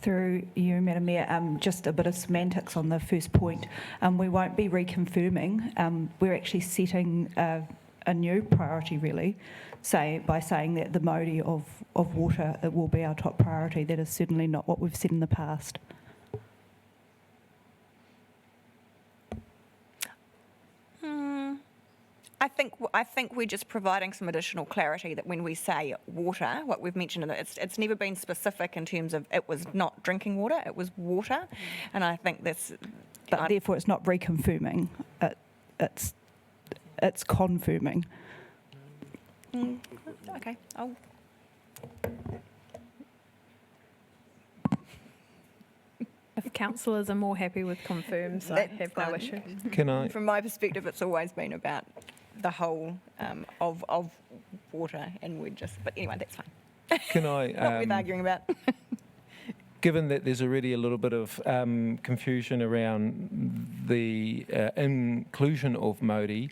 Through you, Madam Mayor, just a bit of semantics on the first point. We won't be reconfirming. We're actually setting a new priority, really, by saying that the mode of water, it will be our top priority. That is certainly not what we've said in the past. I think we're just providing some additional clarity that when we say water, what we've mentioned, it's never been specific in terms of it was not drinking water, it was water, and I think that's. But therefore, it's not reconfirming. It's confirming. Okay. If councillors are more happy with confirms, I have no issue. Can I? From my perspective, it's always been about the whole of water, and but anyway, that's fine. Can I? What we're arguing about. Given that there's already a little bit of confusion around the inclusion of Māori,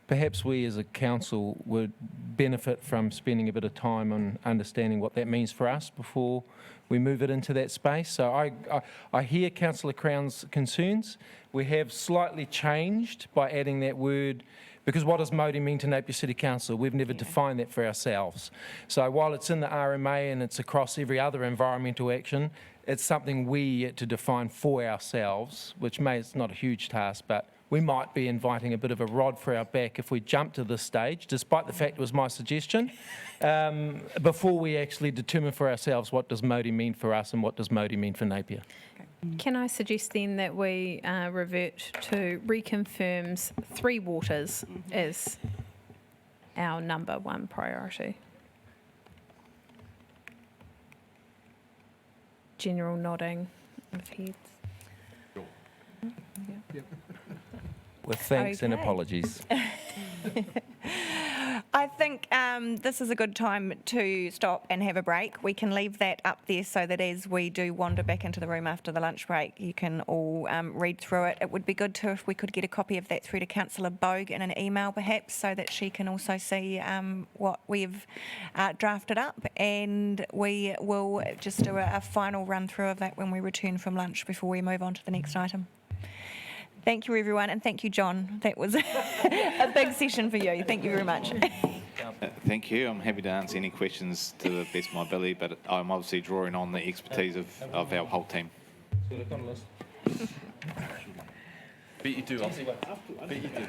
perhaps we as a council would benefit from spending a bit of time on understanding what that means for us before we move it into that space. So I hear Councillor Crown's concerns. We have slightly changed by adding that word, because what does Māori mean to Napier City Council? We've never defined that for ourselves. So while it's in the RMA and it's across every other environmental action, it's something we yet to define for ourselves, which it's not a huge task, but we might be inviting a bit of a rod for our back if we jump to this stage, despite the fact it was my suggestion, before we actually determine for ourselves what does Māori mean for us and what does Māori mean for Napier. Can I suggest then that we revert to reconfirms Three Waters as our number one priority? General nodding of heads. Yep. With thanks and Okay. apologies. I think this is a good time to stop and have a break. We can leave that up there so that as we do wander back into the room after the lunch break, you can all read through it. It would be good if we could get a copy of that through to Councillor Bogue in an email perhaps, so that she can also see what we've drafted up, and we will just do a final run through of that when we return from lunch before we move on to the next item. Thank you, everyone, and thank you, John. That was a big session for you. Thank you very much. Thank you. I'm happy to answer any questions to the best of my ability, but I'm obviously drawing on the expertise of our whole team. Bet you do. Bet you do.